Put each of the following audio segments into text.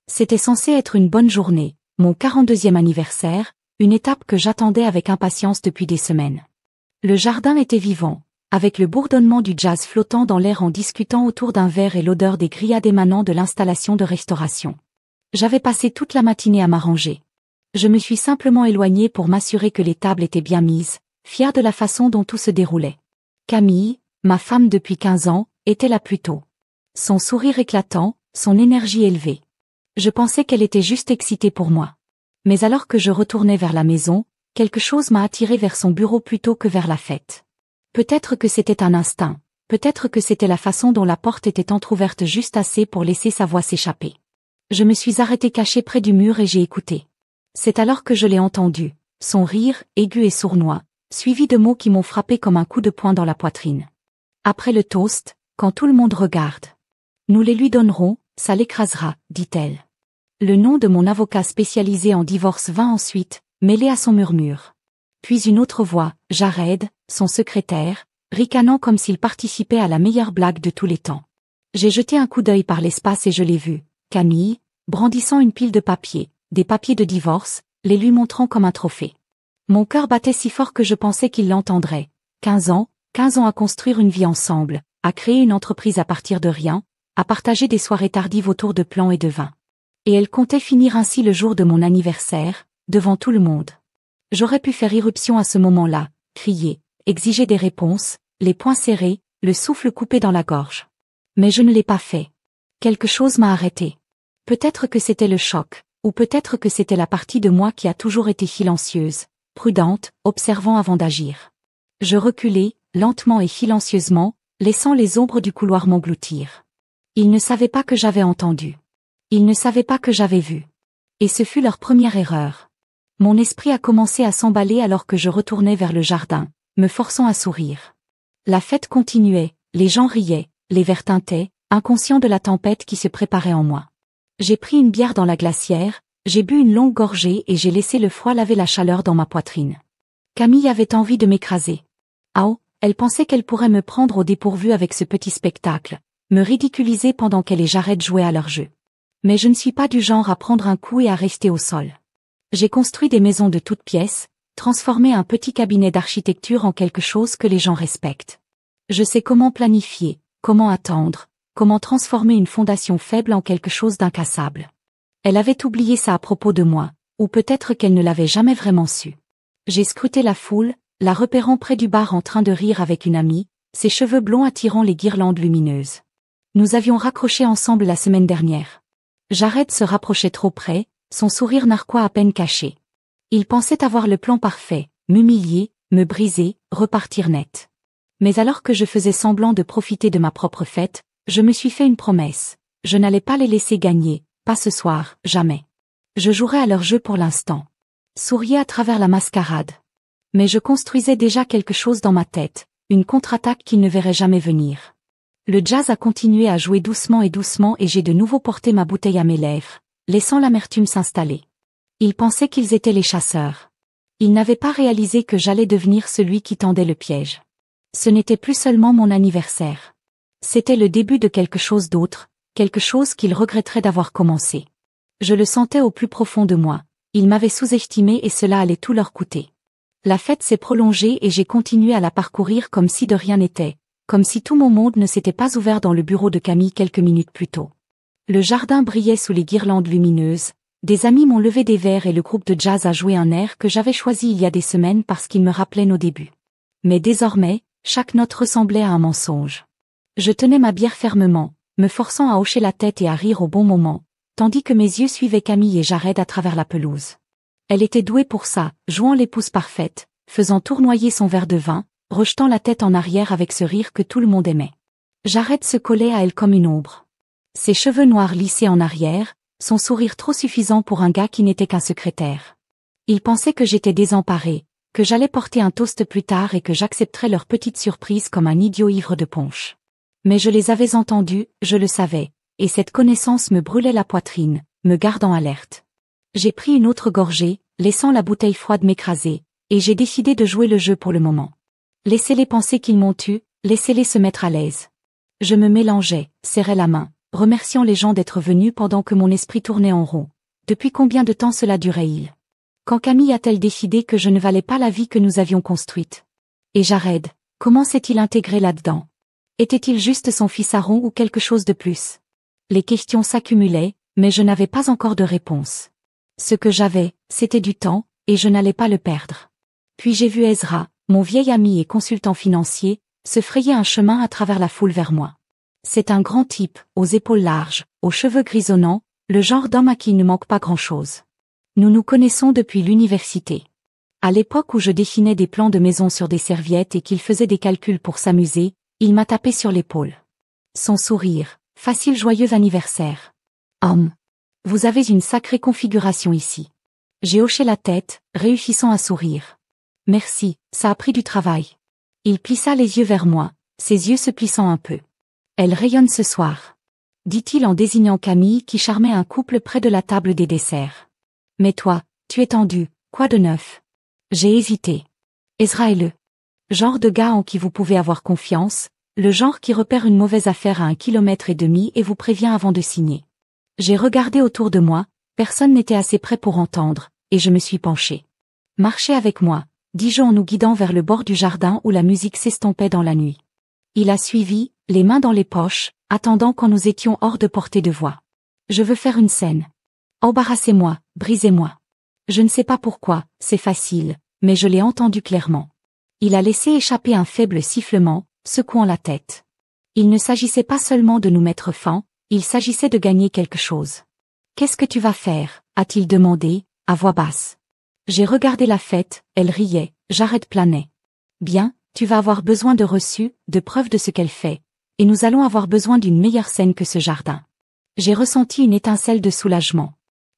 C'était censé être une bonne journée, mon 42e anniversaire, une étape que j'attendais avec impatience depuis des semaines. Le jardin était vivant, avec le bourdonnement du jazz flottant dans l'air en discutant autour d'un verre et l'odeur des grillades émanant de l'installation de restauration. J'avais passé toute la matinée à m'arranger. Je me suis simplement éloignée pour m'assurer que les tables étaient bien mises, fière de la façon dont tout se déroulait. Camille, ma femme depuis 15 ans, était là plus tôt. Son sourire éclatant, son énergie élevée. Je pensais qu'elle était juste excitée pour moi. Mais alors que je retournais vers la maison, quelque chose m'a attiré vers son bureau plutôt que vers la fête. Peut-être que c'était un instinct, peut-être que c'était la façon dont la porte était entr'ouverte juste assez pour laisser sa voix s'échapper. Je me suis arrêtée cachée près du mur et j'ai écouté. C'est alors que je l'ai entendu, son rire, aigu et sournois, suivi de mots qui m'ont frappé comme un coup de poing dans la poitrine. Après le toast, quand tout le monde regarde. Nous les lui donnerons, ça l'écrasera, dit-elle. Le nom de mon avocat spécialisé en divorce vint ensuite, mêlé à son murmure. Puis une autre voix, Jared, son secrétaire, ricanant comme s'il participait à la meilleure blague de tous les temps. J'ai jeté un coup d'œil par l'espace et je l'ai vu, Camille, brandissant une pile de papiers, des papiers de divorce, les lui montrant comme un trophée. Mon cœur battait si fort que je pensais qu'il l'entendrait. 15 ans à construire une vie ensemble, à créer une entreprise à partir de rien, à partager des soirées tardives autour de plans et de vin. Et elle comptait finir ainsi le jour de mon anniversaire, devant tout le monde. J'aurais pu faire irruption à ce moment-là, crier, exiger des réponses, les poings serrés, le souffle coupé dans la gorge. Mais je ne l'ai pas fait. Quelque chose m'a arrêté. Peut-être que c'était le choc, ou peut-être que c'était la partie de moi qui a toujours été silencieuse, prudente, observant avant d'agir. Je reculai, lentement et silencieusement, laissant les ombres du couloir m'engloutir. Ils ne savaient pas que j'avais entendu. Ils ne savaient pas que j'avais vu. Et ce fut leur première erreur. Mon esprit a commencé à s'emballer alors que je retournais vers le jardin, me forçant à sourire. La fête continuait, les gens riaient, les verres tintaient, inconscients de la tempête qui se préparait en moi. J'ai pris une bière dans la glacière, j'ai bu une longue gorgée et j'ai laissé le froid laver la chaleur dans ma poitrine. Camille avait envie de m'écraser. Oh, elle pensait qu'elle pourrait me prendre au dépourvu avec ce petit spectacle, me ridiculiser pendant qu'elle et Jared jouaient à leur jeu. Mais je ne suis pas du genre à prendre un coup et à rester au sol. J'ai construit des maisons de toutes pièces, transformé un petit cabinet d'architecture en quelque chose que les gens respectent. Je sais comment planifier, comment attendre, comment transformer une fondation faible en quelque chose d'incassable. Elle avait oublié ça à propos de moi, ou peut-être qu'elle ne l'avait jamais vraiment su. J'ai scruté la foule, la repérant près du bar en train de rire avec une amie, ses cheveux blonds attirant les guirlandes lumineuses. Nous avions raccroché ensemble la semaine dernière. Jared se rapprochait trop près, son sourire narquois à peine caché. Il pensait avoir le plan parfait, m'humilier, me briser, repartir net. Mais alors que je faisais semblant de profiter de ma propre fête, je me suis fait une promesse. Je n'allais pas les laisser gagner, pas ce soir, jamais. Je jouerais à leur jeu pour l'instant. Souriais à travers la mascarade. Mais je construisais déjà quelque chose dans ma tête, une contre-attaque qu'ils ne verraient jamais venir. Le jazz a continué à jouer doucement et j'ai de nouveau porté ma bouteille à mes lèvres, laissant l'amertume s'installer. Ils pensaient qu'ils étaient les chasseurs. Ils n'avaient pas réalisé que j'allais devenir celui qui tendait le piège. Ce n'était plus seulement mon anniversaire. C'était le début de quelque chose d'autre, quelque chose qu'ils regretteraient d'avoir commencé. Je le sentais au plus profond de moi. Ils m'avaient sous-estimé et cela allait tout leur coûter. La fête s'est prolongée et j'ai continué à la parcourir comme si de rien n'était. Comme si tout mon monde ne s'était pas ouvert dans le bureau de Camille quelques minutes plus tôt. Le jardin brillait sous les guirlandes lumineuses, des amis m'ont levé des verres et le groupe de jazz a joué un air que j'avais choisi il y a des semaines parce qu'il me rappelait nos débuts. Mais désormais, chaque note ressemblait à un mensonge. Je tenais ma bière fermement, me forçant à hocher la tête et à rire au bon moment, tandis que mes yeux suivaient Camille et Jared à travers la pelouse. Elle était douée pour ça, jouant l'épouse parfaite, faisant tournoyer son verre de vin, rejetant la tête en arrière avec ce rire que tout le monde aimait. Jared se collait à elle comme une ombre. Ses cheveux noirs lissés en arrière, son sourire trop suffisant pour un gars qui n'était qu'un secrétaire. Il pensait que j'étais désemparée, que j'allais porter un toast plus tard et que j'accepterais leur petite surprise comme un idiot ivre de punch. Mais je les avais entendus, je le savais, et cette connaissance me brûlait la poitrine, me gardant alerte. J'ai pris une autre gorgée, laissant la bouteille froide m'écraser, et j'ai décidé de jouer le jeu pour le moment. Laissez-les penser qu'ils m'ont tu, laissez-les se mettre à l'aise. Je me mélangeais, serrais la main, remerciant les gens d'être venus pendant que mon esprit tournait en rond. Depuis combien de temps cela durait-il? Quand Camille a-t-elle décidé que je ne valais pas la vie que nous avions construite? Et Jared, comment s'est-il intégré là-dedans? Était-il juste son fils Aaron ou quelque chose de plus? Les questions s'accumulaient, mais je n'avais pas encore de réponse. Ce que j'avais, c'était du temps, et je n'allais pas le perdre. Puis j'ai vu Ezra, mon vieil ami et consultant financier, se frayer un chemin à travers la foule vers moi. C'est un grand type, aux épaules larges, aux cheveux grisonnants, le genre d'homme à qui il ne manque pas grand-chose. Nous nous connaissons depuis l'université. À l'époque où je dessinais des plans de maison sur des serviettes et qu'il faisait des calculs pour s'amuser, il m'a tapé sur l'épaule. Son sourire, facile joyeux anniversaire. Vous avez une sacrée configuration ici. J'ai hoché la tête, réussissant à sourire. Merci, ça a pris du travail. Il plissa les yeux vers moi, ses yeux se plissant un peu. Elle rayonne ce soir, dit-il en désignant Camille qui charmait un couple près de la table des desserts. Mais toi, tu es tendu, quoi de neuf? J'ai hésité. Ezra est le genre de gars en qui vous pouvez avoir confiance, le genre qui repère une mauvaise affaire à 1,5 km et vous prévient avant de signer. J'ai regardé autour de moi, personne n'était assez près pour entendre, et je me suis penché. Marchez avec moi, dis-je en nous guidant vers le bord du jardin où la musique s'estompait dans la nuit. Il a suivi, les mains dans les poches, attendant quand nous étions hors de portée de voix. Je veux faire une scène. Embarrassez-moi, brisez-moi. Je ne sais pas pourquoi, c'est facile, mais je l'ai entendu clairement. Il a laissé échapper un faible sifflement, secouant la tête. Il ne s'agissait pas seulement de nous mettre fin, il s'agissait de gagner quelque chose. Qu'est-ce que tu vas faire? A-t-il demandé, à voix basse. J'ai regardé la fête, elle riait, Jared planait. Bien, tu vas avoir besoin de reçus, de preuves de ce qu'elle fait, et nous allons avoir besoin d'une meilleure scène que ce jardin. J'ai ressenti une étincelle de soulagement.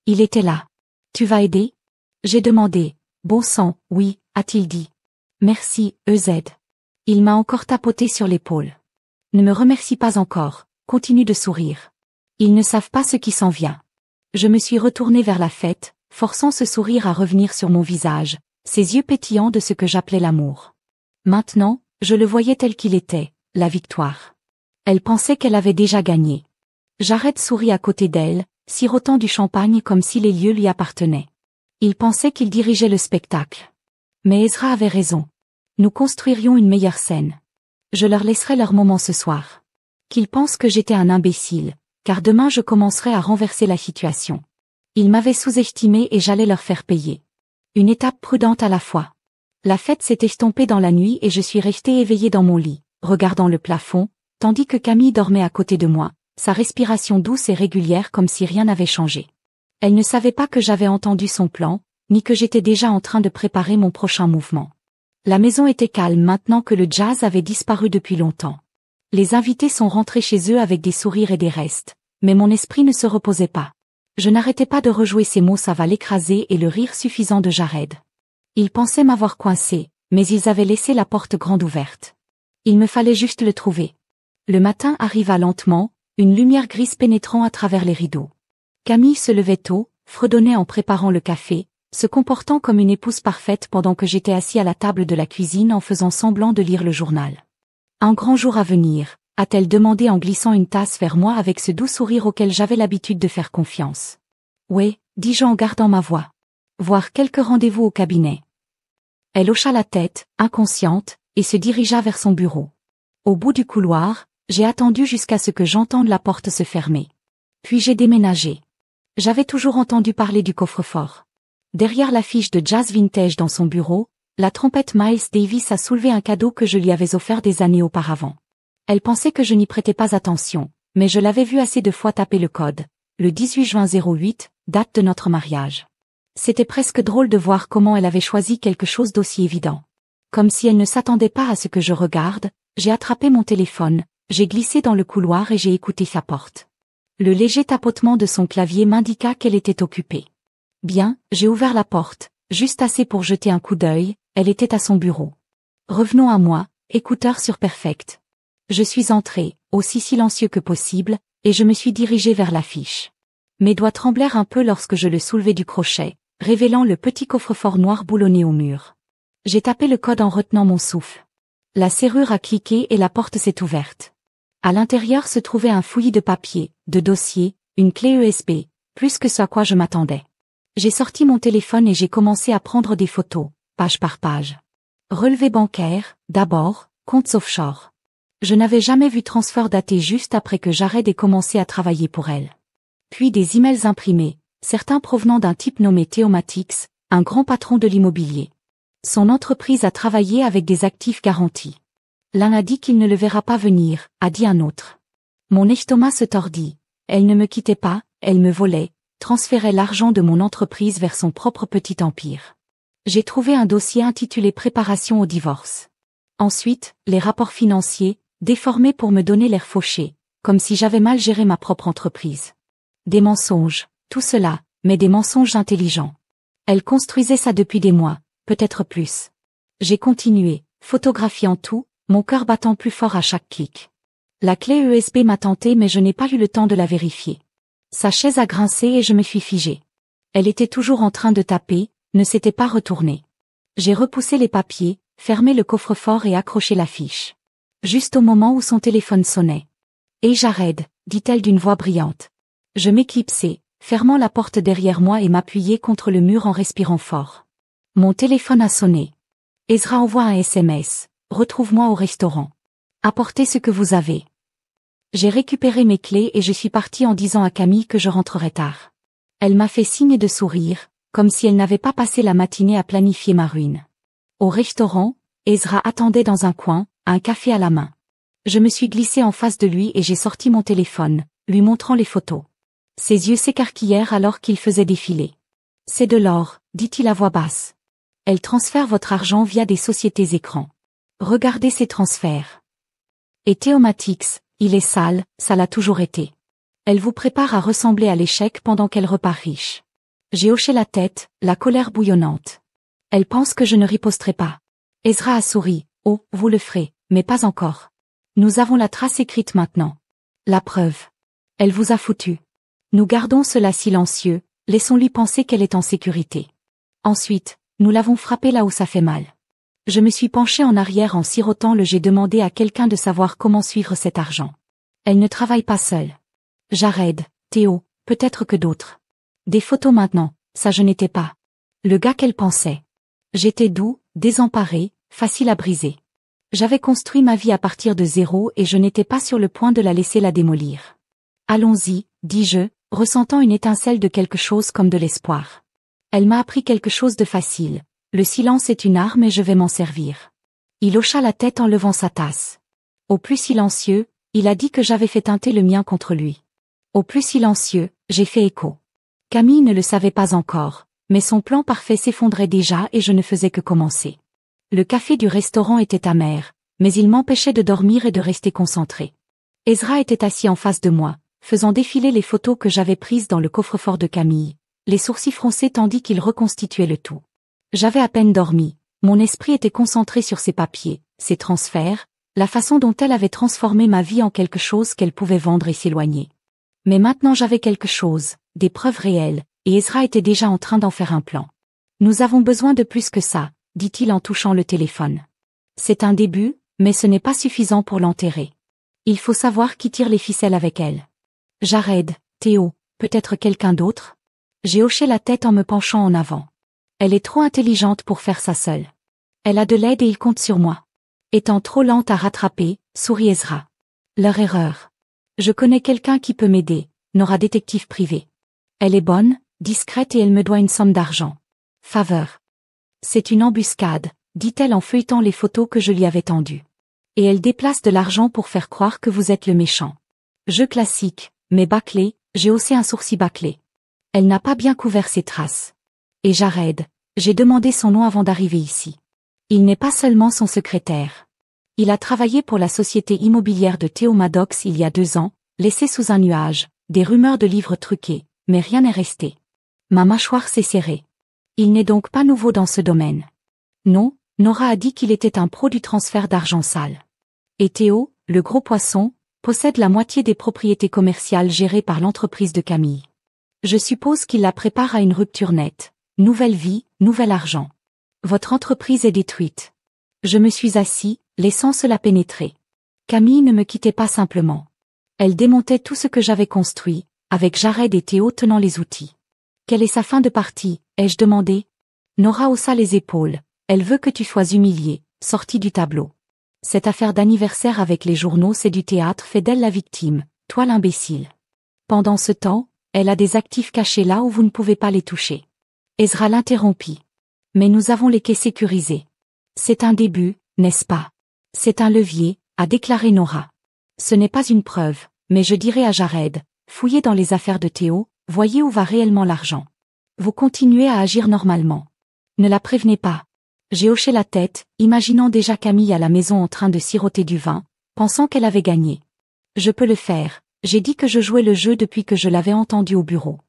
Il était là. Tu vas aider? J'ai demandé. Bon sang, oui, a-t-il dit. Merci, EZ. Il m'a encore tapoté sur l'épaule. Ne me remercie pas encore, continue de sourire. Ils ne savent pas ce qui s'en vient. Je me suis retournée vers la fête, forçant ce sourire à revenir sur mon visage, ses yeux pétillants de ce que j'appelais l'amour. Maintenant, je le voyais tel qu'il était, la victoire. Elle pensait qu'elle avait déjà gagné. Jared sourit à côté d'elle, sirotant du champagne comme si les lieux lui appartenaient. Il pensait qu'il dirigeait le spectacle. Mais Ezra avait raison. Nous construirions une meilleure scène. Je leur laisserai leur moment ce soir. Qu'ils pensent que j'étais un imbécile, car demain je commencerai à renverser la situation. Ils m'avaient sous-estimé et j'allais leur faire payer. Une étape prudente à la fois. La fête s'est estompée dans la nuit et je suis restée éveillée dans mon lit, regardant le plafond, tandis que Camille dormait à côté de moi, sa respiration douce et régulière comme si rien n'avait changé. Elle ne savait pas que j'avais entendu son plan, ni que j'étais déjà en train de préparer mon prochain mouvement. La maison était calme maintenant que le jazz avait disparu depuis longtemps. Les invités sont rentrés chez eux avec des sourires et des restes, mais mon esprit ne se reposait pas. Je n'arrêtais pas de rejouer ces mots ça va l'écraser et le rire suffisant de Jared. Ils pensaient m'avoir coincé, mais ils avaient laissé la porte grande ouverte. Il me fallait juste le trouver. Le matin arriva lentement, une lumière grise pénétrant à travers les rideaux. Camille se levait tôt, fredonnait en préparant le café, se comportant comme une épouse parfaite pendant que j'étais assis à la table de la cuisine en faisant semblant de lire le journal. Un grand jour à venir, a-t-elle demandé en glissant une tasse vers moi avec ce doux sourire auquel j'avais l'habitude de faire confiance. Ouais, dis-je en gardant ma voix. Voir quelques rendez-vous au cabinet. Elle hocha la tête, inconsciente, et se dirigea vers son bureau. Au bout du couloir, j'ai attendu jusqu'à ce que j'entende la porte se fermer. Puis j'ai déménagé. J'avais toujours entendu parler du coffre-fort. Derrière l'affiche de jazz vintage dans son bureau, la trompette Miles Davis a soulevé un cadeau que je lui avais offert des années auparavant. Elle pensait que je n'y prêtais pas attention, mais je l'avais vu assez de fois taper le code. Le 18 juin 08, date de notre mariage. C'était presque drôle de voir comment elle avait choisi quelque chose d'aussi évident. Comme si elle ne s'attendait pas à ce que je regarde, j'ai attrapé mon téléphone, j'ai glissé dans le couloir et j'ai écouté sa porte. Le léger tapotement de son clavier m'indiqua qu'elle était occupée. Bien, j'ai ouvert la porte, juste assez pour jeter un coup d'œil, elle était à son bureau. Revenons à moi, écouteur sur Perfect. Je suis entré, aussi silencieux que possible, et je me suis dirigé vers l'affiche. Mes doigts tremblèrent un peu lorsque je le soulevai du crochet, révélant le petit coffre-fort noir boulonné au mur. J'ai tapé le code en retenant mon souffle. La serrure a cliqué et la porte s'est ouverte. À l'intérieur se trouvait un fouillis de papiers, de dossiers, une clé USB, plus que ce à quoi je m'attendais. J'ai sorti mon téléphone et j'ai commencé à prendre des photos, page par page. Relevé bancaire, d'abord, comptes offshore. Je n'avais jamais vu transfert daté juste après que Jared ait commencé à travailler pour elle. Puis des emails imprimés, certains provenant d'un type nommé Theomatix, un grand patron de l'immobilier. Son entreprise a travaillé avec des actifs garantis. L'un a dit qu'il ne le verra pas venir, a dit un autre. Mon estomac se tordit. Elle ne me quittait pas, elle me volait, transférait l'argent de mon entreprise vers son propre petit empire. J'ai trouvé un dossier intitulé Préparation au divorce. Ensuite, les rapports financiers, déformés pour me donner l'air fauché, comme si j'avais mal géré ma propre entreprise. Des mensonges, tout cela, mais des mensonges intelligents. Elle construisait ça depuis des mois, peut-être plus. J'ai continué, photographiant tout, mon cœur battant plus fort à chaque clic. La clé USB m'a tenté mais je n'ai pas eu le temps de la vérifier. Sa chaise a grincé et je me suis figé. Elle était toujours en train de taper, ne s'était pas retournée. J'ai repoussé les papiers, fermé le coffre-fort et accroché la fiche. Juste au moment où son téléphone sonnait. « Et Jared », dit-elle d'une voix brillante. Je m'éclipsai, fermant la porte derrière moi et m'appuyai contre le mur en respirant fort. Mon téléphone a sonné. Ezra envoie un SMS. « Retrouve-moi au restaurant. Apportez ce que vous avez. » J'ai récupéré mes clés et je suis partie en disant à Camille que je rentrerais tard. Elle m'a fait signe de sourire, comme si elle n'avait pas passé la matinée à planifier ma ruine. Au restaurant, Ezra attendait dans un coin, un café à la main. Je me suis glissée en face de lui et j'ai sorti mon téléphone, lui montrant les photos. Ses yeux s'écarquillèrent alors qu'il faisait défiler. « C'est de l'or », dit-il à voix basse. « Elle transfère votre argent via des sociétés écrans. Regardez ces transferts. Et Theomatix, il est sale, ça l'a toujours été. Elle vous prépare à ressembler à l'échec pendant qu'elle repart riche. » J'ai hoché la tête, la colère bouillonnante. Elle pense que je ne riposterai pas. Ezra a souri. « Oh, vous le ferez, mais pas encore. Nous avons la trace écrite maintenant. La preuve. Elle vous a foutu. Nous gardons cela silencieux, laissons-lui penser qu'elle est en sécurité. Ensuite, nous l'avons frappée là où ça fait mal. » Je me suis penchée en arrière en sirotant le « j'ai demandé à quelqu'un de savoir comment suivre cet argent. Elle ne travaille pas seule. Jared, Théo, peut-être que d'autres. Des photos maintenant, ça je n'étais pas. Le gars qu'elle pensait. J'étais doux, désemparé, facile à briser. J'avais construit ma vie à partir de zéro et je n'étais pas sur le point de la laisser la démolir. Allons-y, dis-je, ressentant une étincelle de quelque chose comme de l'espoir. Elle m'a appris quelque chose de facile. Le silence est une arme et je vais m'en servir. Il hocha la tête en levant sa tasse. Au plus silencieux, il a dit que j'avais fait teinter le mien contre lui. Au plus silencieux, j'ai fait écho. Camille ne le savait pas encore, mais son plan parfait s'effondrait déjà et je ne faisais que commencer. Le café du restaurant était amer, mais il m'empêchait de dormir et de rester concentré. Ezra était assis en face de moi, faisant défiler les photos que j'avais prises dans le coffre-fort de Camille, les sourcils froncés tandis qu'il reconstituait le tout. J'avais à peine dormi, mon esprit était concentré sur ces papiers, ces transferts, la façon dont elle avait transformé ma vie en quelque chose qu'elle pouvait vendre et s'éloigner. Mais maintenant j'avais quelque chose, des preuves réelles, et Ezra était déjà en train d'en faire un plan. « Nous avons besoin de plus que ça », dit-il en touchant le téléphone. « C'est un début, mais ce n'est pas suffisant pour l'enterrer. Il faut savoir qui tire les ficelles avec elle. Jared, Théo, peut-être quelqu'un d'autre ?» J'ai hoché la tête en me penchant en avant. Elle est trop intelligente pour faire ça seule. Elle a de l'aide et il compte sur moi. Étant trop lente à rattraper, sourit Ezra. Leur erreur. Je connais quelqu'un qui peut m'aider, Nora détective privé. Elle est bonne, discrète et elle me doit une somme d'argent. Faveur. C'est une embuscade, dit-elle en feuilletant les photos que je lui avais tendues. Et elle déplace de l'argent pour faire croire que vous êtes le méchant. Jeu classique, mais bâclé, j'ai haussé un sourcil bâclé. Elle n'a pas bien couvert ses traces. Et Jared, j'ai demandé son nom avant d'arriver ici. Il n'est pas seulement son secrétaire. Il a travaillé pour la société immobilière de Théo Maddox il y a 2 ans, laissé sous un nuage, des rumeurs de livres truqués, mais rien n'est resté. Ma mâchoire s'est serrée. Il n'est donc pas nouveau dans ce domaine. Non, Nora a dit qu'il était un pro du transfert d'argent sale. Et Théo, le gros poisson, possède la moitié des propriétés commerciales gérées par l'entreprise de Camille. Je suppose qu'il la prépare à une rupture nette. Nouvelle vie, nouvel argent. Votre entreprise est détruite. Je me suis assis, laissant cela pénétrer. Camille ne me quittait pas simplement. Elle démontait tout ce que j'avais construit, avec Jared et Théo tenant les outils. Quelle est sa fin de partie, ai-je demandé. Nora haussa les épaules. Elle veut que tu sois humiliée, sortie du tableau. Cette affaire d'anniversaire avec les journaux, c'est du théâtre, fait d'elle la victime, toi l'imbécile. Pendant ce temps, elle a des actifs cachés là où vous ne pouvez pas les toucher. Ezra l'interrompit. Mais nous avons les quais sécurisés. C'est un début, n'est-ce pas? C'est un levier, a déclaré Nora. Ce n'est pas une preuve, mais je dirai à Jared, fouillez dans les affaires de Théo, voyez où va réellement l'argent. Vous continuez à agir normalement. Ne la prévenez pas. J'ai hoché la tête, imaginant déjà Camille à la maison en train de siroter du vin, pensant qu'elle avait gagné. Je peux le faire, j'ai dit que je jouais le jeu depuis que je l'avais entendu au bureau.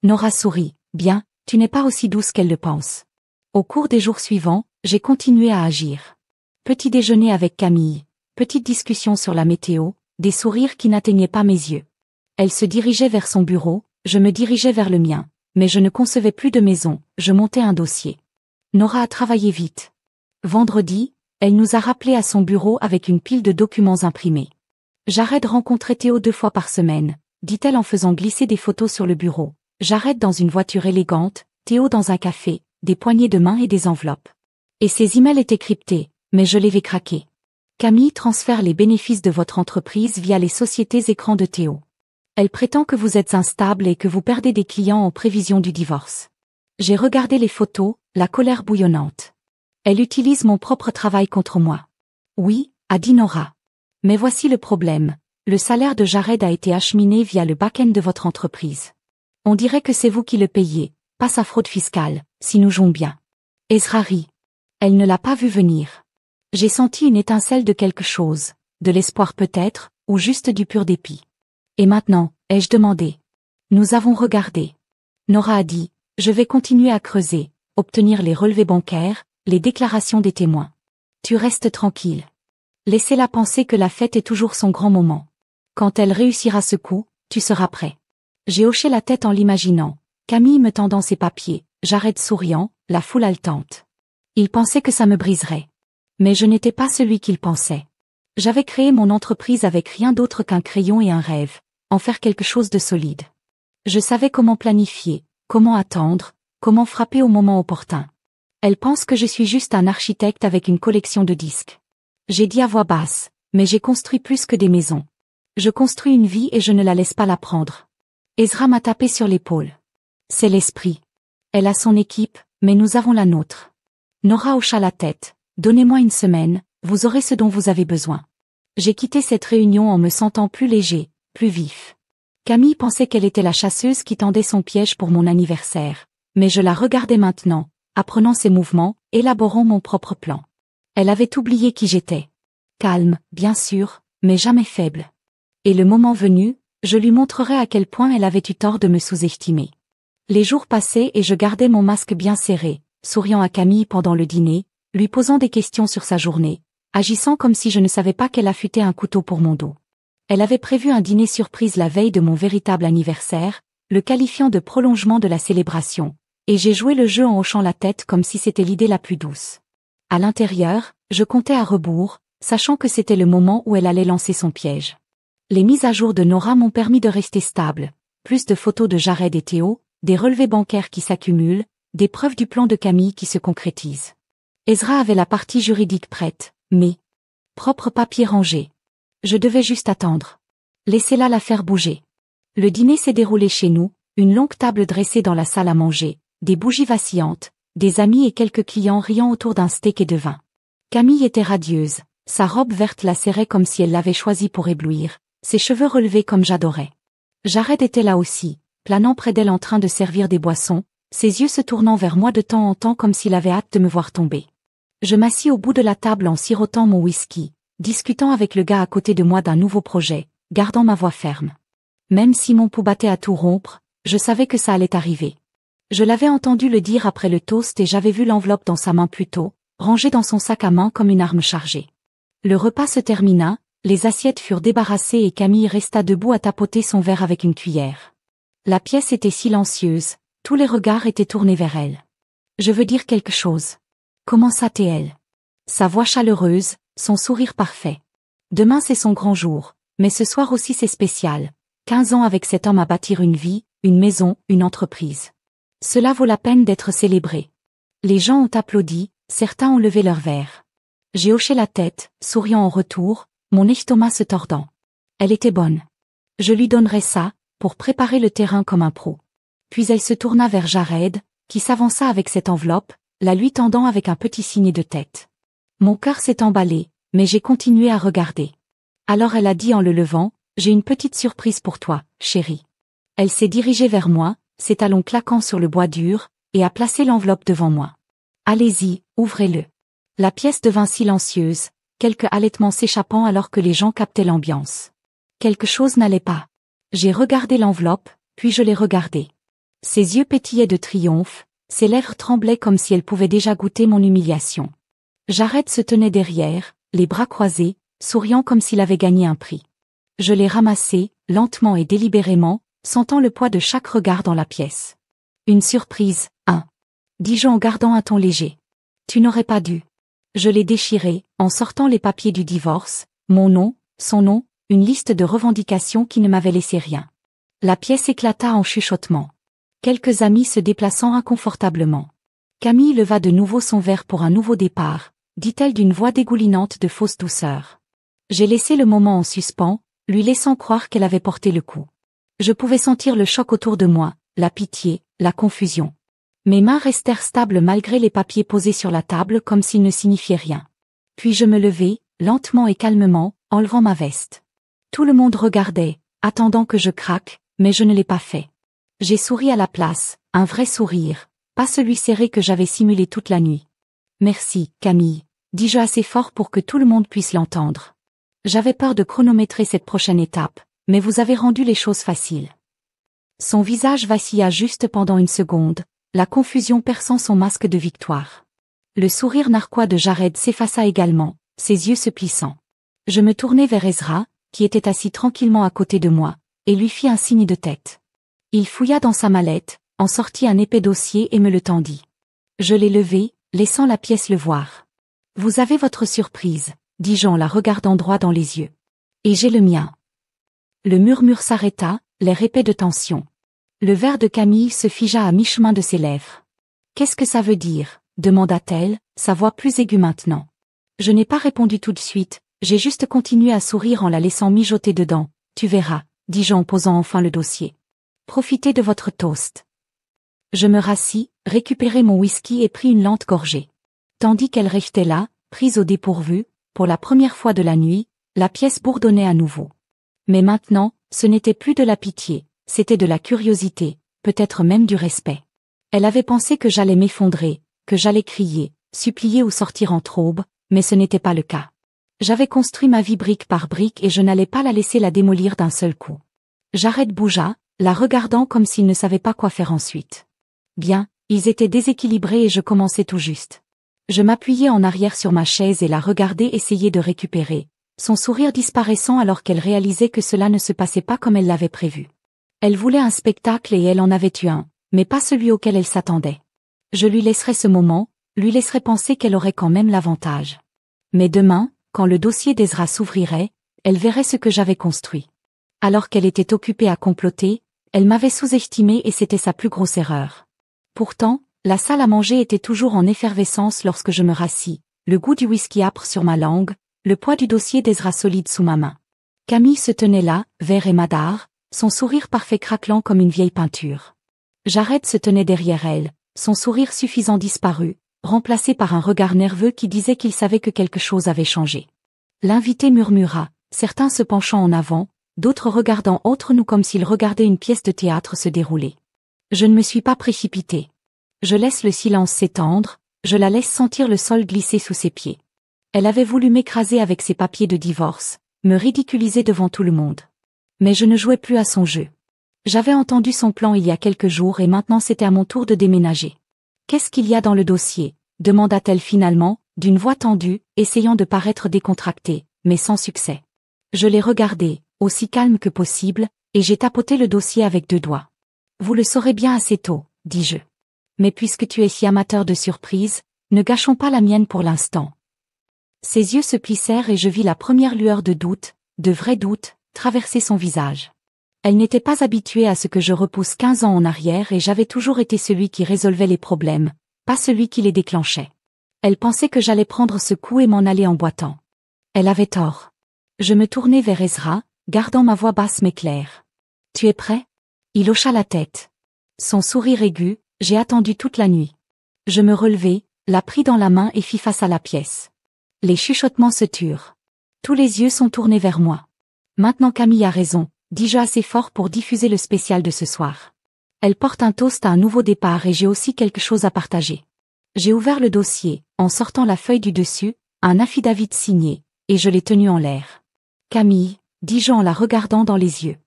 Nora sourit, bien, tu n'es pas aussi douce qu'elle le pense. Au cours des jours suivants, j'ai continué à agir. Petit déjeuner avec Camille, petite discussion sur la météo, des sourires qui n'atteignaient pas mes yeux. Elle se dirigeait vers son bureau, je me dirigeais vers le mien, mais je ne concevais plus de maison, je montais un dossier. Nora a travaillé vite. Vendredi, elle nous a rappelés à son bureau avec une pile de documents imprimés. Jared rencontrait Théo 2 fois par semaine, dit-elle en faisant glisser des photos sur le bureau. Jared dans une voiture élégante, Théo dans un café, des poignées de main et des enveloppes. Et ces emails étaient cryptés, mais je les ai craqués. Camille transfère les bénéfices de votre entreprise via les sociétés écrans de Théo. Elle prétend que vous êtes instable et que vous perdez des clients en prévision du divorce. J'ai regardé les photos, la colère bouillonnante. Elle utilise mon propre travail contre moi. Oui, a dit Nora. Mais voici le problème. Le salaire de Jared a été acheminé via le back-end de votre entreprise. On dirait que c'est vous qui le payez, pas sa fraude fiscale, si nous jouons bien. Ezra rit. Elle ne l'a pas vu venir. J'ai senti une étincelle de quelque chose, de l'espoir peut-être, ou juste du pur dépit. Et maintenant, ai-je demandé. Nous avons regardé. Nora a dit, je vais continuer à creuser, obtenir les relevés bancaires, les déclarations des témoins. Tu restes tranquille. Laissez-la penser que la fête est toujours son grand moment. Quand elle réussira ce coup, tu seras prêt. J'ai hoché la tête en l'imaginant, Camille me tendant ses papiers, Jared souriant, la foule haletante. Il pensait que ça me briserait. Mais je n'étais pas celui qu'il pensait. J'avais créé mon entreprise avec rien d'autre qu'un crayon et un rêve, en faire quelque chose de solide. Je savais comment planifier, comment attendre, comment frapper au moment opportun. Elle pense que je suis juste un architecte avec une collection de disques. J'ai dit à voix basse, mais j'ai construit plus que des maisons. Je construis une vie et je ne la laisse pas la prendre. Ezra m'a tapé sur l'épaule. C'est l'esprit. Elle a son équipe, mais nous avons la nôtre. Nora hocha la tête. Donnez-moi une semaine, vous aurez ce dont vous avez besoin. J'ai quitté cette réunion en me sentant plus léger, plus vif. Camille pensait qu'elle était la chasseuse qui tendait son piège pour mon anniversaire, mais je la regardais maintenant, apprenant ses mouvements, élaborant mon propre plan. Elle avait oublié qui j'étais. Calme, bien sûr, mais jamais faible. Et le moment venu, je lui montrerai à quel point elle avait eu tort de me sous-estimer. Les jours passaient et je gardais mon masque bien serré, souriant à Camille pendant le dîner, lui posant des questions sur sa journée, agissant comme si je ne savais pas qu'elle affûtait un couteau pour mon dos. Elle avait prévu un dîner surprise la veille de mon véritable anniversaire, le qualifiant de prolongement de la célébration, et j'ai joué le jeu en hochant la tête comme si c'était l'idée la plus douce. À l'intérieur, je comptais à rebours, sachant que c'était le moment où elle allait lancer son piège. Les mises à jour de Nora m'ont permis de rester stable, plus de photos de Jared et Théo, des relevés bancaires qui s'accumulent, des preuves du plan de Camille qui se concrétisent. Ezra avait la partie juridique prête, mes propres papiers rangés. Je devais juste attendre. Laissez-la la faire bouger. Le dîner s'est déroulé chez nous, une longue table dressée dans la salle à manger, des bougies vacillantes, des amis et quelques clients riant autour d'un steak et de vin. Camille était radieuse, sa robe verte la serrait comme si elle l'avait choisie pour éblouir, ses cheveux relevés comme j'adorais. Jared était là aussi, planant près d'elle en train de servir des boissons, ses yeux se tournant vers moi de temps en temps comme s'il avait hâte de me voir tomber. Je m'assis au bout de la table en sirotant mon whisky, discutant avec le gars à côté de moi d'un nouveau projet, gardant ma voix ferme. Même si mon pouls battait à tout rompre, je savais que ça allait arriver. Je l'avais entendu le dire après le toast et j'avais vu l'enveloppe dans sa main plus tôt, rangée dans son sac à main comme une arme chargée. Le repas se termina, les assiettes furent débarrassées et Camille resta debout à tapoter son verre avec une cuillère. La pièce était silencieuse, tous les regards étaient tournés vers elle. Je veux dire quelque chose. Commença-t-elle. Sa voix chaleureuse, son sourire parfait. Demain c'est son grand jour, mais ce soir aussi c'est spécial. 15 ans avec cet homme à bâtir une vie, une maison, une entreprise. Cela vaut la peine d'être célébré. Les gens ont applaudi, certains ont levé leur verre. J'ai hoché la tête, souriant en retour, mon estomac se tordant. Elle était bonne. Je lui donnerai ça, pour préparer le terrain comme un pro. Puis elle se tourna vers Jared, qui s'avança avec cette enveloppe, la lui tendant avec un petit signe de tête. Mon cœur s'est emballé, mais j'ai continué à regarder. Alors elle a dit en le levant, « J'ai une petite surprise pour toi, chérie. » Elle s'est dirigée vers moi, ses talons claquant sur le bois dur, et a placé l'enveloppe devant moi. « Allez-y, ouvrez-le. » La pièce devint silencieuse, quelques halètements s'échappant alors que les gens captaient l'ambiance. Quelque chose n'allait pas. J'ai regardé l'enveloppe, puis je l'ai regardée. Ses yeux pétillaient de triomphe, ses lèvres tremblaient comme si elles pouvaient déjà goûter mon humiliation. Jared se tenait derrière, les bras croisés, souriant comme s'il avait gagné un prix. Je l'ai ramassé, lentement et délibérément, sentant le poids de chaque regard dans la pièce. Une surprise, hein, dis-je en gardant un ton léger. Tu n'aurais pas dû. Je l'ai déchiré, en sortant les papiers du divorce, mon nom, son nom, une liste de revendications qui ne m'avait laissé rien. La pièce éclata en chuchotements. Quelques amis se déplaçant inconfortablement. Camille leva de nouveau son verre pour un nouveau départ, dit-elle d'une voix dégoulinante de fausse douceur. J'ai laissé le moment en suspens, lui laissant croire qu'elle avait porté le coup. Je pouvais sentir le choc autour de moi, la pitié, la confusion. Mes mains restèrent stables malgré les papiers posés sur la table comme s'ils ne signifiaient rien. Puis je me levai, lentement et calmement, enlevant ma veste. Tout le monde regardait, attendant que je craque, mais je ne l'ai pas fait. J'ai souri à la place, un vrai sourire, pas celui serré que j'avais simulé toute la nuit. Merci, Camille, dis-je assez fort pour que tout le monde puisse l'entendre. J'avais peur de chronométrer cette prochaine étape, mais vous avez rendu les choses faciles. Son visage vacilla juste pendant une seconde, la confusion perçant son masque de victoire. Le sourire narquois de Jared s'effaça également, ses yeux se plissant. Je me tournai vers Ezra, qui était assis tranquillement à côté de moi, et lui fis un signe de tête. Il fouilla dans sa mallette, en sortit un épais dossier et me le tendit. Je l'ai levé, laissant la pièce le voir. « Vous avez votre surprise, » dis-je en la regardant droit dans les yeux. « Et j'ai le mien. » Le murmure s'arrêta, l'air épais de tension. Le verre de Camille se figea à mi-chemin de ses lèvres. « Qu'est-ce que ça veut dire ?» demanda-t-elle, sa voix plus aiguë maintenant. Je n'ai pas répondu tout de suite, j'ai juste continué à sourire en la laissant mijoter dedans. « Tu verras, » dis-je en posant enfin le dossier. « Profitez de votre toast. » Je me rassis, récupérai mon whisky et pris une lente gorgée. Tandis qu'elle restait là, prise au dépourvu, pour la première fois de la nuit, la pièce bourdonnait à nouveau. Mais maintenant, ce n'était plus de la pitié, c'était de la curiosité, peut-être même du respect. Elle avait pensé que j'allais m'effondrer, que j'allais crier, supplier ou sortir en traube, mais ce n'était pas le cas. J'avais construit ma vie brique par brique et je n'allais pas la laisser la démolir d'un seul coup. Jared bougea, la regardant comme s'il ne savait pas quoi faire ensuite. Bien, ils étaient déséquilibrés et je commençais tout juste. Je m'appuyais en arrière sur ma chaise et la regardais essayer de récupérer, son sourire disparaissant alors qu'elle réalisait que cela ne se passait pas comme elle l'avait prévu. Elle voulait un spectacle et elle en avait eu un, mais pas celui auquel elle s'attendait. Je lui laisserai ce moment, lui laisserai penser qu'elle aurait quand même l'avantage. Mais demain, quand le dossier d'Ezra s'ouvrirait, elle verrait ce que j'avais construit. Alors qu'elle était occupée à comploter, elle m'avait sous-estimé et c'était sa plus grosse erreur. Pourtant, la salle à manger était toujours en effervescence lorsque je me rassis, le goût du whisky âpre sur ma langue, le poids du dossier d'Ezra solide sous ma main. Camille se tenait là, vert et madare, son sourire parfait craquelant comme une vieille peinture. Jared se tenait derrière elle, son sourire suffisant disparu, remplacé par un regard nerveux qui disait qu'il savait que quelque chose avait changé. L'invité murmura, certains se penchant en avant, d'autres regardant entre nous comme s'ils regardaient une pièce de théâtre se dérouler. Je ne me suis pas précipitée. Je laisse le silence s'étendre, je la laisse sentir le sol glisser sous ses pieds. Elle avait voulu m'écraser avec ses papiers de divorce, me ridiculiser devant tout le monde. Mais je ne jouais plus à son jeu. J'avais entendu son plan il y a quelques jours et maintenant c'était à mon tour de déménager. « Qu'est-ce qu'il y a dans le dossier ?» demanda-t-elle finalement, d'une voix tendue, essayant de paraître décontractée, mais sans succès. Je l'ai regardé, aussi calme que possible, et j'ai tapoté le dossier avec 2 doigts. « Vous le saurez bien assez tôt, » dis-je. « Mais puisque tu es si amateur de surprises, ne gâchons pas la mienne pour l'instant. » Ses yeux se plissèrent et je vis la première lueur de doute, de vrai doute, traverser son visage. Elle n'était pas habituée à ce que je repousse 15 ans en arrière et j'avais toujours été celui qui résolvait les problèmes, pas celui qui les déclenchait. Elle pensait que j'allais prendre ce coup et m'en aller en boitant. Elle avait tort. Je me tournai vers Ezra, gardant ma voix basse mais claire. « Tu es prêt ?» Il hocha la tête. Son sourire aigu, « J'ai attendu toute la nuit. » Je me relevai, la pris dans la main et fis face à la pièce. Les chuchotements se turent. Tous les yeux sont tournés vers moi. « Maintenant Camille a raison, dis-je assez fort pour diffuser le spécial de ce soir. Elle porte un toast à un nouveau départ et j'ai aussi quelque chose à partager. » J'ai ouvert le dossier, en sortant la feuille du dessus, un affidavit signé, et je l'ai tenu en l'air. « Camille, dis-je en la regardant dans les yeux.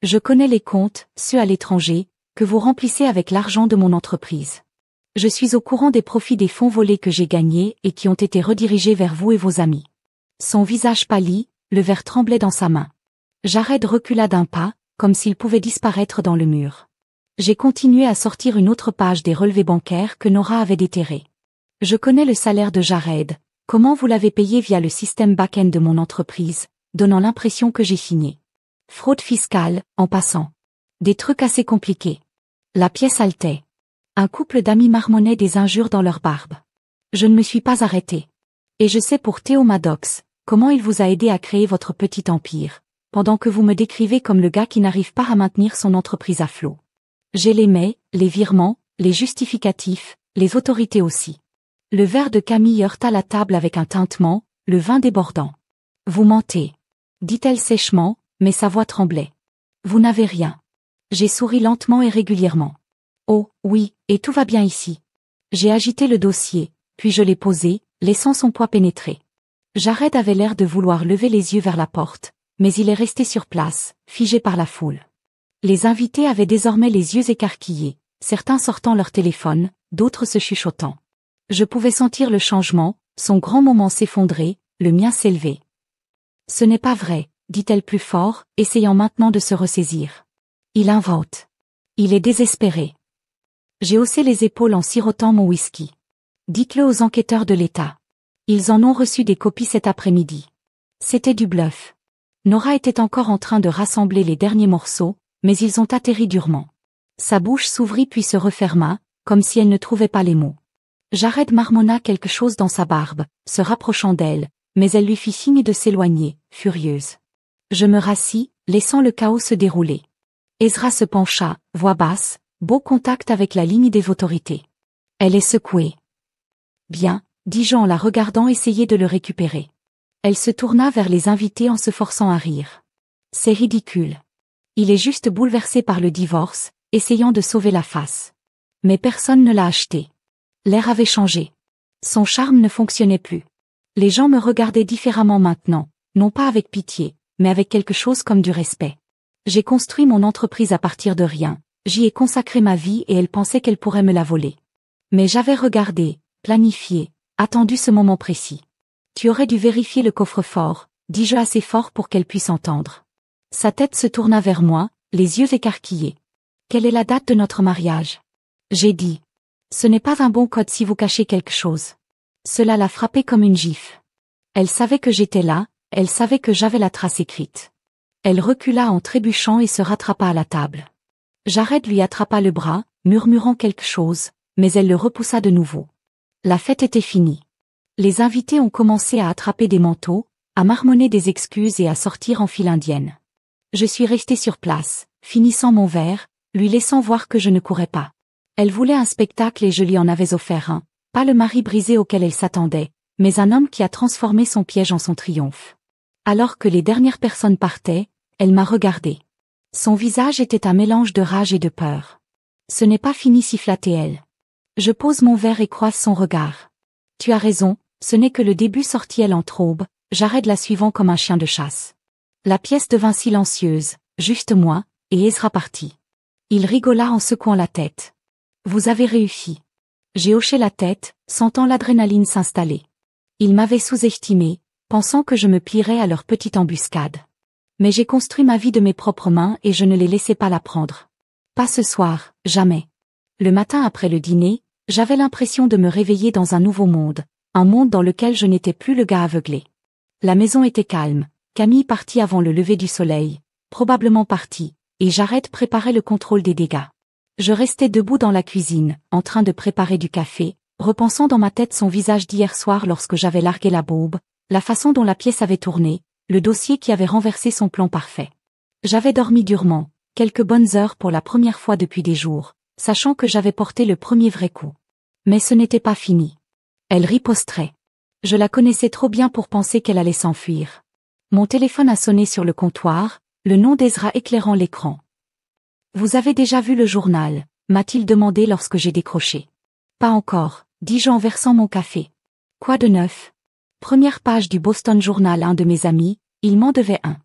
Je connais les comptes, ceux à l'étranger, que vous remplissez avec l'argent de mon entreprise. Je suis au courant des profits des fonds volés que j'ai gagnés et qui ont été redirigés vers vous et vos amis. » Son visage pâlit, le verre tremblait dans sa main. Jared recula d'un pas, comme s'il pouvait disparaître dans le mur. J'ai continué à sortir une autre page des relevés bancaires que Nora avait déterrés. « Je connais le salaire de Jared, comment vous l'avez payé via le système back-end de mon entreprise, donnant l'impression que j'ai signé. Fraude fiscale, en passant. Des trucs assez compliqués. » La pièce haletait. Un couple d'amis marmonnaient des injures dans leur barbe. Je ne me suis pas arrêté. Et je sais pour Theo Maddox, comment il vous a aidé à créer votre petit empire, pendant que vous me décrivez comme le gars qui n'arrive pas à maintenir son entreprise à flot. J'ai les mails, les virements, les justificatifs, les autorités aussi. Le verre de Camille heurta la table avec un tintement, le vin débordant. « Vous mentez. » dit-elle sèchement, mais sa voix tremblait. « Vous n'avez rien. » J'ai souri lentement et régulièrement. « Oh, oui, et tout va bien ici. » J'ai agité le dossier, puis je l'ai posé, laissant son poids pénétrer. Jared avait l'air de vouloir lever les yeux vers la porte, mais il est resté sur place, figé par la foule. Les invités avaient désormais les yeux écarquillés, certains sortant leur téléphone, d'autres se chuchotant. Je pouvais sentir le changement, son grand moment s'effondrer, le mien s'élever. « Ce n'est pas vrai, » dit-elle plus fort, essayant maintenant de se ressaisir. Il invente. Il est désespéré. J'ai haussé les épaules en sirotant mon whisky. Dites-le aux enquêteurs de l'État. Ils en ont reçu des copies cet après-midi. C'était du bluff. Nora était encore en train de rassembler les derniers morceaux, mais ils ont atterri durement. Sa bouche s'ouvrit puis se referma, comme si elle ne trouvait pas les mots. Jared marmonna quelque chose dans sa barbe, se rapprochant d'elle, mais elle lui fit signe de s'éloigner, furieuse. Je me rassis, laissant le chaos se dérouler. Ezra se pencha, voix basse, beau contact avec la ligne des autorités. Elle est secouée. Bien, dis-je en la regardant essayer de le récupérer. Elle se tourna vers les invités en se forçant à rire. C'est ridicule. Il est juste bouleversé par le divorce, essayant de sauver la face. Mais personne ne l'a acheté. L'air avait changé. Son charme ne fonctionnait plus. Les gens me regardaient différemment maintenant, non pas avec pitié, mais avec quelque chose comme du respect. J'ai construit mon entreprise à partir de rien, j'y ai consacré ma vie et elle pensait qu'elle pourrait me la voler. Mais j'avais regardé, planifié, attendu ce moment précis. Tu aurais dû vérifier le coffre-fort, dis-je assez fort pour qu'elle puisse entendre. Sa tête se tourna vers moi, les yeux écarquillés. Quelle est la date de notre mariage? J'ai dit. Ce n'est pas un bon code si vous cachez quelque chose. Cela l'a frappée comme une gifle. Elle savait que j'étais là, elle savait que j'avais la trace écrite. Elle recula en trébuchant et se rattrapa à la table. Jared lui attrapa le bras, murmurant quelque chose, mais elle le repoussa de nouveau. La fête était finie. Les invités ont commencé à attraper des manteaux, à marmonner des excuses et à sortir en file indienne. Je suis restée sur place, finissant mon verre, lui laissant voir que je ne courais pas. Elle voulait un spectacle et je lui en avais offert un, pas le mari brisé auquel elle s'attendait, mais un homme qui a transformé son piège en son triomphe. Alors que les dernières personnes partaient, elle m'a regardé. Son visage était un mélange de rage et de peur. Ce n'est pas fini, siffla-t-elle. Je pose mon verre et croise son regard. Tu as raison, ce n'est que le début, sortit-elle en traube, Jared la suivant comme un chien de chasse. La pièce devint silencieuse, juste moi, et Ezra partit. Il rigola en secouant la tête. Vous avez réussi. J'ai hoché la tête, sentant l'adrénaline s'installer. Ils m'avaient sous-estimé, pensant que je me plierais à leur petite embuscade. Mais j'ai construit ma vie de mes propres mains et je ne les laissais pas la prendre. Pas ce soir, jamais. Le matin après le dîner, j'avais l'impression de me réveiller dans un nouveau monde, un monde dans lequel je n'étais plus le gars aveuglé. La maison était calme, Camille partit avant le lever du soleil, probablement partie, et Jared préparait le contrôle des dégâts. Je restais debout dans la cuisine, en train de préparer du café, repensant dans ma tête son visage d'hier soir lorsque j'avais largué la bombe, la façon dont la pièce avait tourné, le dossier qui avait renversé son plan parfait. J'avais dormi durement, quelques bonnes heures pour la première fois depuis des jours, sachant que j'avais porté le premier vrai coup. Mais ce n'était pas fini. Elle riposterait. Je la connaissais trop bien pour penser qu'elle allait s'enfuir. Mon téléphone a sonné sur le comptoir, le nom d'Ezra éclairant l'écran. « Vous avez déjà vu le journal ?» m'a-t-il demandé lorsque j'ai décroché. « Pas encore », dis-je en versant mon café. « Quoi de neuf ?» Première page du Boston Journal, un de mes amis, il m'en devait un.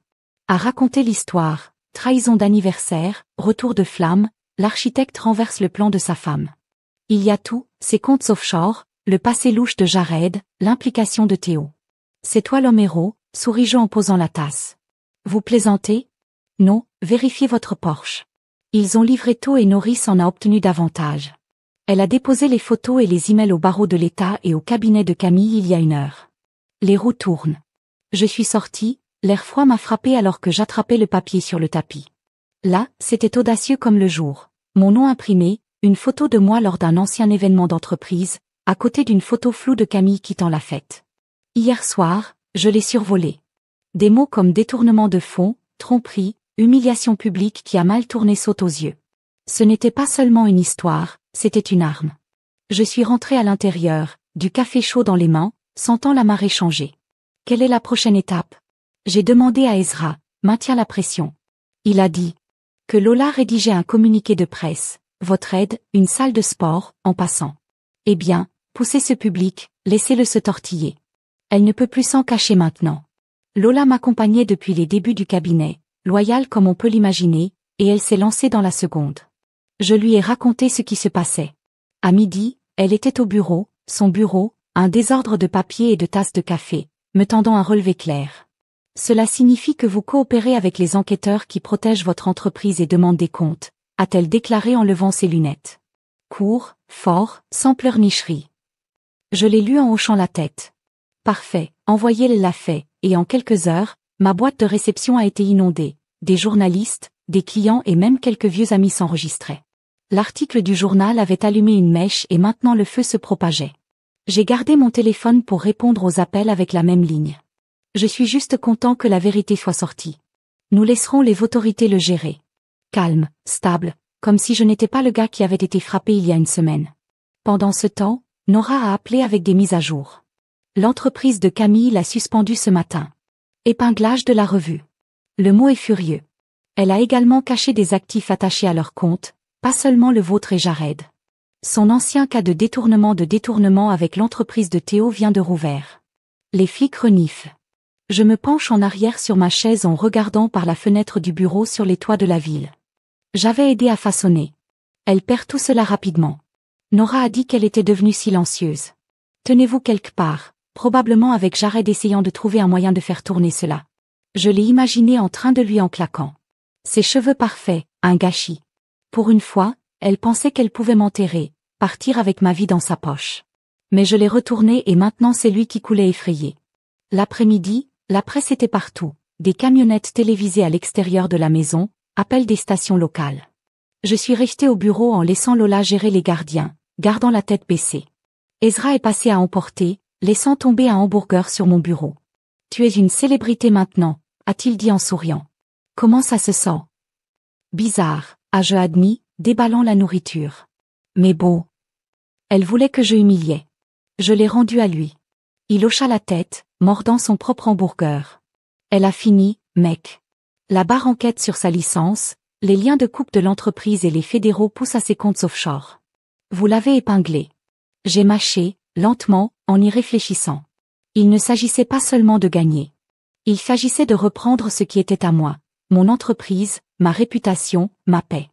A raconter l'histoire, trahison d'anniversaire, retour de flamme, l'architecte renverse le plan de sa femme. Il y a tout, ses comptes offshore, le passé louche de Jared, l'implication de Théo. C'est toi l'homme héros, souris-je en posant la tasse. Vous plaisantez? Non, vérifiez votre Porsche. Ils ont livré tôt et Norris en a obtenu davantage. Elle a déposé les photos et les emails au barreau de l'État et au cabinet de Camille il y a 1 heure. Les roues tournent. Je suis sortie, l'air froid m'a frappé alors que j'attrapais le papier sur le tapis. Là, c'était audacieux comme le jour. Mon nom imprimé, une photo de moi lors d'un ancien événement d'entreprise, à côté d'une photo floue de Camille quittant la fête. Hier soir, je l'ai survolé. Des mots comme détournement de fonds, tromperie, humiliation publique qui a mal tourné sautent aux yeux. Ce n'était pas seulement une histoire, c'était une arme. Je suis rentrée à l'intérieur, du café chaud dans les mains, sentant la marée changer. Quelle est la prochaine étape? J'ai demandé à Ezra, maintient la pression. Il a dit que Lola rédigeait un communiqué de presse, votre aide, une salle de sport, en passant. Eh bien, poussez ce public, laissez-le se tortiller. Elle ne peut plus s'en cacher maintenant. Lola m'accompagnait depuis les débuts du cabinet, loyale comme on peut l'imaginer, et elle s'est lancée dans la seconde. Je lui ai raconté ce qui se passait. À midi, elle était au bureau, son bureau, un désordre de papier et de tasses de café, me tendant un relevé clair. Cela signifie que vous coopérez avec les enquêteurs qui protègent votre entreprise et demandent des comptes, a-t-elle déclaré en levant ses lunettes. Court, fort, sans pleurnicherie. Je l'ai lu en hochant la tête. Parfait, envoyez l'a fait, et en quelques heures, ma boîte de réception a été inondée. Des journalistes, des clients et même quelques vieux amis s'enregistraient. L'article du journal avait allumé une mèche et maintenant le feu se propageait. J'ai gardé mon téléphone pour répondre aux appels avec la même ligne. Je suis juste content que la vérité soit sortie. Nous laisserons les autorités le gérer. Calme, stable, comme si je n'étais pas le gars qui avait été frappé il y a 1 semaine. Pendant ce temps, Nora a appelé avec des mises à jour. L'entreprise de Camille l'a suspendue ce matin. Épinglage de la revue. Le mot est furieux. Elle a également caché des actifs attachés à leur compte, pas seulement le vôtre et Jared. Son ancien cas de détournement avec l'entreprise de Théo vient de rouvert. Les flics reniflent. Je me penche en arrière sur ma chaise en regardant par la fenêtre du bureau sur les toits de la ville. J'avais aidé à façonner. Elle perd tout cela rapidement. Nora a dit qu'elle était devenue silencieuse. Tenez-vous quelque part, probablement avec Jared essayant de trouver un moyen de faire tourner cela. Je l'ai imaginé en train de lui en claquant. Ses cheveux parfaits, un gâchis. Pour une fois, elle pensait qu'elle pouvait m'enterrer, partir avec ma vie dans sa poche. Mais je l'ai retourné et maintenant c'est lui qui coulait effrayé. L'après-midi, la presse était partout, des camionnettes télévisées à l'extérieur de la maison, appels des stations locales. Je suis restée au bureau en laissant Lola gérer les gardiens, gardant la tête baissée. Ezra est passé à emporter, laissant tomber un hamburger sur mon bureau. « Tu es une célébrité maintenant », a-t-il dit en souriant. « Comment ça se sent ?»« Bizarre, ai-je admis, déballant la nourriture. Mais beau. » Elle voulait que je humiliais. Je l'ai rendu à lui. Il hocha la tête, mordant son propre hamburger. Elle a fini, mec. La barre enquête sur sa licence, les liens de coupe de l'entreprise et les fédéraux poussent à ses comptes offshore. Vous l'avez épinglé. J'ai mâché, lentement, en y réfléchissant. Il ne s'agissait pas seulement de gagner. Il s'agissait de reprendre ce qui était à moi, mon entreprise, ma réputation, ma paix.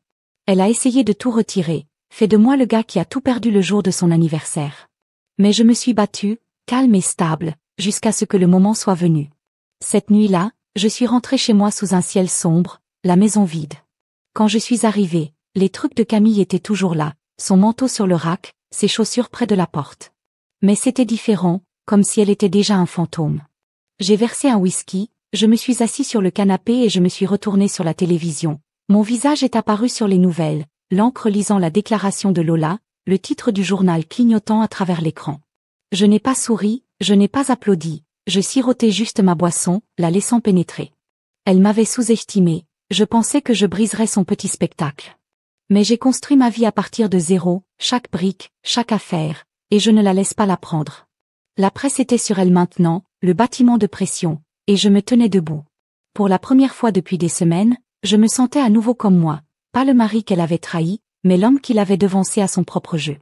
Elle a essayé de tout retirer, fait de moi le gars qui a tout perdu le jour de son anniversaire. Mais je me suis battue, calme et stable, jusqu'à ce que le moment soit venu. Cette nuit-là, je suis rentrée chez moi sous un ciel sombre, la maison vide. Quand je suis arrivée, les trucs de Camille étaient toujours là, son manteau sur le rack, ses chaussures près de la porte. Mais c'était différent, comme si elle était déjà un fantôme. J'ai versé un whisky, je me suis assis sur le canapé et je me suis retourné sur la télévision. Mon visage est apparu sur les nouvelles, l'encre lisant la déclaration de Lola, le titre du journal clignotant à travers l'écran. Je n'ai pas souri, je n'ai pas applaudi, je sirotais juste ma boisson, la laissant pénétrer. Elle m'avait sous-estimé, je pensais que je briserais son petit spectacle. Mais j'ai construit ma vie à partir de zéro, chaque brique, chaque affaire, et je ne la laisse pas la prendre. La presse était sur elle maintenant, le bâtiment de pression, et je me tenais debout. Pour la première fois depuis des semaines, je me sentais à nouveau comme moi, pas le mari qu'elle avait trahi, mais l'homme qui l'avait devancé à son propre jeu.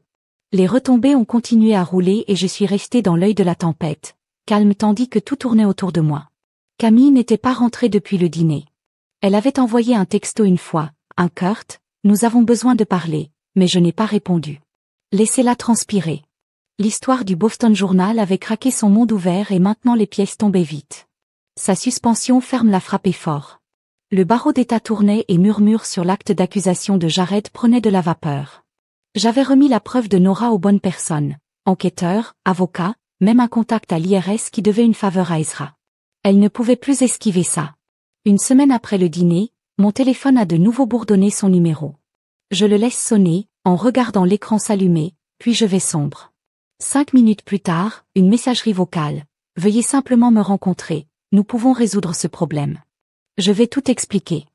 Les retombées ont continué à rouler et je suis restée dans l'œil de la tempête, calme tandis que tout tournait autour de moi. Camille n'était pas rentrée depuis le dîner. Elle avait envoyé un texto une fois, un Kurt, nous avons besoin de parler, mais je n'ai pas répondu. Laissez-la transpirer. L'histoire du Boston Journal avait craqué son monde ouvert et maintenant les pièces tombaient vite. Sa suspension ferme l'a frappé fort. Le barreau d'État tournait et murmure sur l'acte d'accusation de Jared prenait de la vapeur. J'avais remis la preuve de Nora aux bonnes personnes, enquêteurs, avocats, même un contact à l'IRS qui devait une faveur à Ezra. Elle ne pouvait plus esquiver ça. Une semaine après le dîner, mon téléphone a de nouveau bourdonné son numéro. Je le laisse sonner, en regardant l'écran s'allumer, puis je vais sombre. 5 minutes plus tard, une messagerie vocale. Veuillez simplement me rencontrer, nous pouvons résoudre ce problème. Je vais tout expliquer.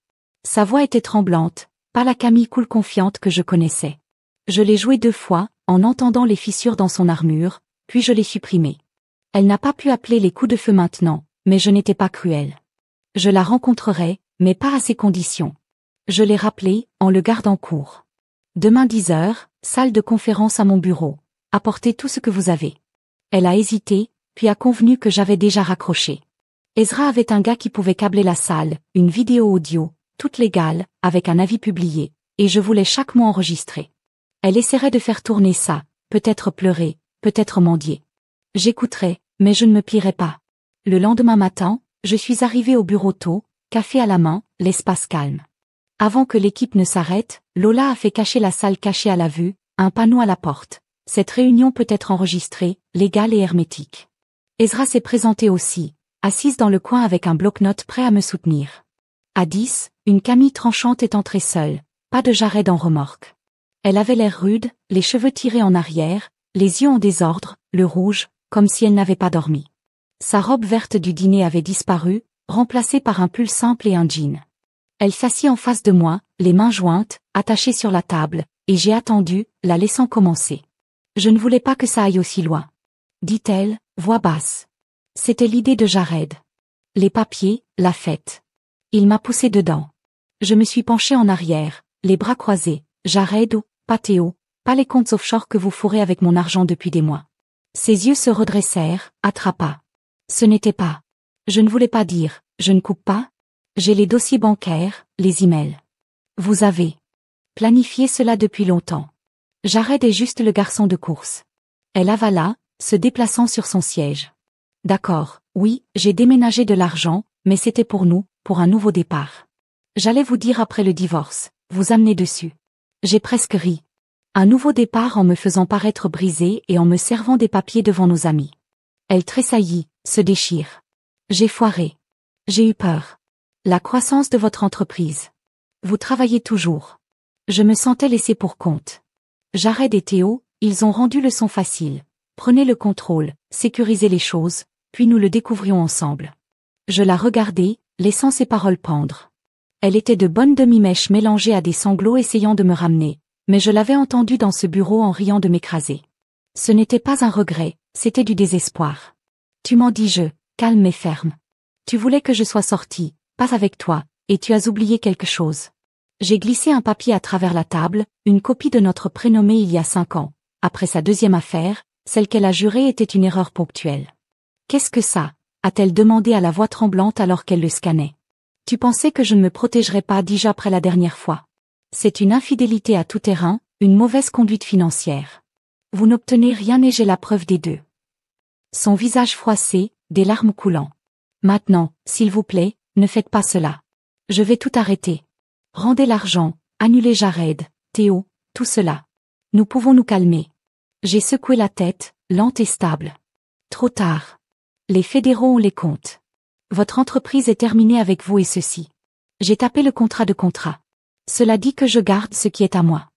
Sa voix était tremblante, pas la Camille cool confiante que je connaissais. Je l'ai jouée 2 fois, en entendant les fissures dans son armure, puis je l'ai supprimée. Elle n'a pas pu appeler les coups de feu maintenant, mais je n'étais pas cruelle. Je la rencontrerai, mais pas à ces conditions. Je l'ai rappelé, en le gardant court. Demain 10h, salle de conférence à mon bureau. Apportez tout ce que vous avez. Elle a hésité, puis a convenu que j'avais déjà raccroché. Ezra avait un gars qui pouvait câbler la salle, une vidéo audio, toute légale, avec un avis publié, et je voulais chaque mot enregistré. Elle essaierait de faire tourner ça, peut-être pleurer, peut-être mendier. J'écouterais, mais je ne me plierais pas. Le lendemain matin, je suis arrivée au bureau tôt, café à la main, l'espace calme. Avant que l'équipe ne s'arrête, Lola a fait cacher la salle cachée à la vue, un panneau à la porte. Cette réunion peut être enregistrée, légale et hermétique. Ezra s'est présenté aussi, assise dans le coin avec un bloc-notes prêt à me soutenir. À 10, une Camille tranchante est entrée seule, pas de Jared en remorque. Elle avait l'air rude, les cheveux tirés en arrière, les yeux en désordre, le rouge, comme si elle n'avait pas dormi. Sa robe verte du dîner avait disparu, remplacée par un pull simple et un jean. Elle s'assit en face de moi, les mains jointes, attachées sur la table, et j'ai attendu, la laissant commencer. Je ne voulais pas que ça aille aussi loin. Dit-elle, voix basse. C'était l'idée de Jared. Les papiers, la fête. Il m'a poussé dedans. Je me suis penchée en arrière, les bras croisés. Jared ou, pas Théo, pas les comptes offshore que vous fourrez avec mon argent depuis des mois. Ses yeux se redressèrent, attrapa. Ce n'était pas. Je ne voulais pas dire, je ne coupe pas. J'ai les dossiers bancaires, les emails. Vous avez planifié cela depuis longtemps. Jared est juste le garçon de course. Elle avala, se déplaçant sur son siège. D'accord, oui, j'ai déménagé de l'argent, mais c'était pour nous, pour un nouveau départ. J'allais vous dire après le divorce, vous amener dessus. J'ai presque ri. Un nouveau départ en me faisant paraître brisée et en me servant des papiers devant nos amis. Elle tressaillit, se déchire. J'ai foiré. J'ai eu peur. La croissance de votre entreprise. Vous travaillez toujours. Je me sentais laissée pour compte. Jared et Théo, ils ont rendu le son facile. Prenez le contrôle, sécurisez les choses, puis nous le découvrions ensemble. Je la regardais, laissant ses paroles pendre. Elle était de bonnes demi-mèches mélangées à des sanglots essayant de me ramener, mais je l'avais entendue dans ce bureau en riant de m'écraser. Ce n'était pas un regret, c'était du désespoir. Tu m'en dis calme mais ferme. Tu voulais que je sois sortie, pas avec toi, et tu as oublié quelque chose. J'ai glissé un papier à travers la table, une copie de notre prénommé il y a 5 ans. Après sa deuxième affaire, celle qu'elle a jurée était une erreur ponctuelle. Qu'est-ce que ça? A-t-elle demandé à la voix tremblante alors qu'elle le scannait. Tu pensais que je ne me protégerais pas, dis-je après la dernière fois. C'est une infidélité à tout terrain, une mauvaise conduite financière. Vous n'obtenez rien et j'ai la preuve des deux. Son visage froissé, des larmes coulant. Maintenant, s'il vous plaît, ne faites pas cela. Je vais tout arrêter. Rendez l'argent, annulez Jared, Théo, tout cela. Nous pouvons nous calmer. J'ai secoué la tête, lente et stable. Trop tard. Les fédéraux ont les comptes. Votre entreprise est terminée avec vous et ceci. J'ai tapé le contrat de contrat. Cela dit que je garde ce qui est à moi.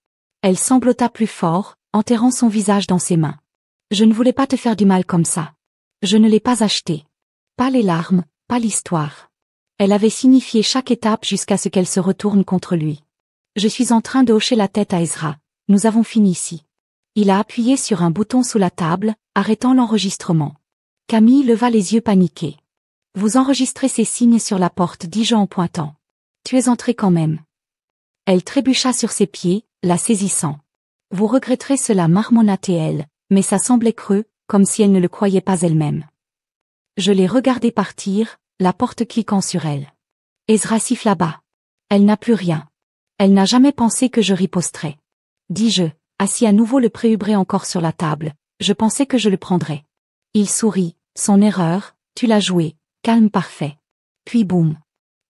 Elle sanglota plus fort, enterrant son visage dans ses mains. Je ne voulais pas te faire du mal comme ça. Je ne l'ai pas acheté. Pas les larmes, pas l'histoire. Elle avait signifié chaque étape jusqu'à ce qu'elle se retourne contre lui. Je suis en train de hocher la tête à Ezra. Nous avons fini ici. Il a appuyé sur un bouton sous la table, arrêtant l'enregistrement. Camille leva les yeux paniqués. Vous enregistrez ces signes sur la porte, dis-je en pointant. Tu es entré quand même. Elle trébucha sur ses pieds, la saisissant. Vous regretterez cela, marmonna-t-elle, mais ça semblait creux, comme si elle ne le croyait pas elle-même. Je l'ai regardée partir, la porte cliquant sur elle. Ezra siffla bas. Elle n'a plus rien. Elle n'a jamais pensé que je riposterais. Dis-je, assis à nouveau le préhubré encore sur la table, je pensais que je le prendrais. Il sourit, son erreur, tu l'as joué, calme parfait. Puis boum.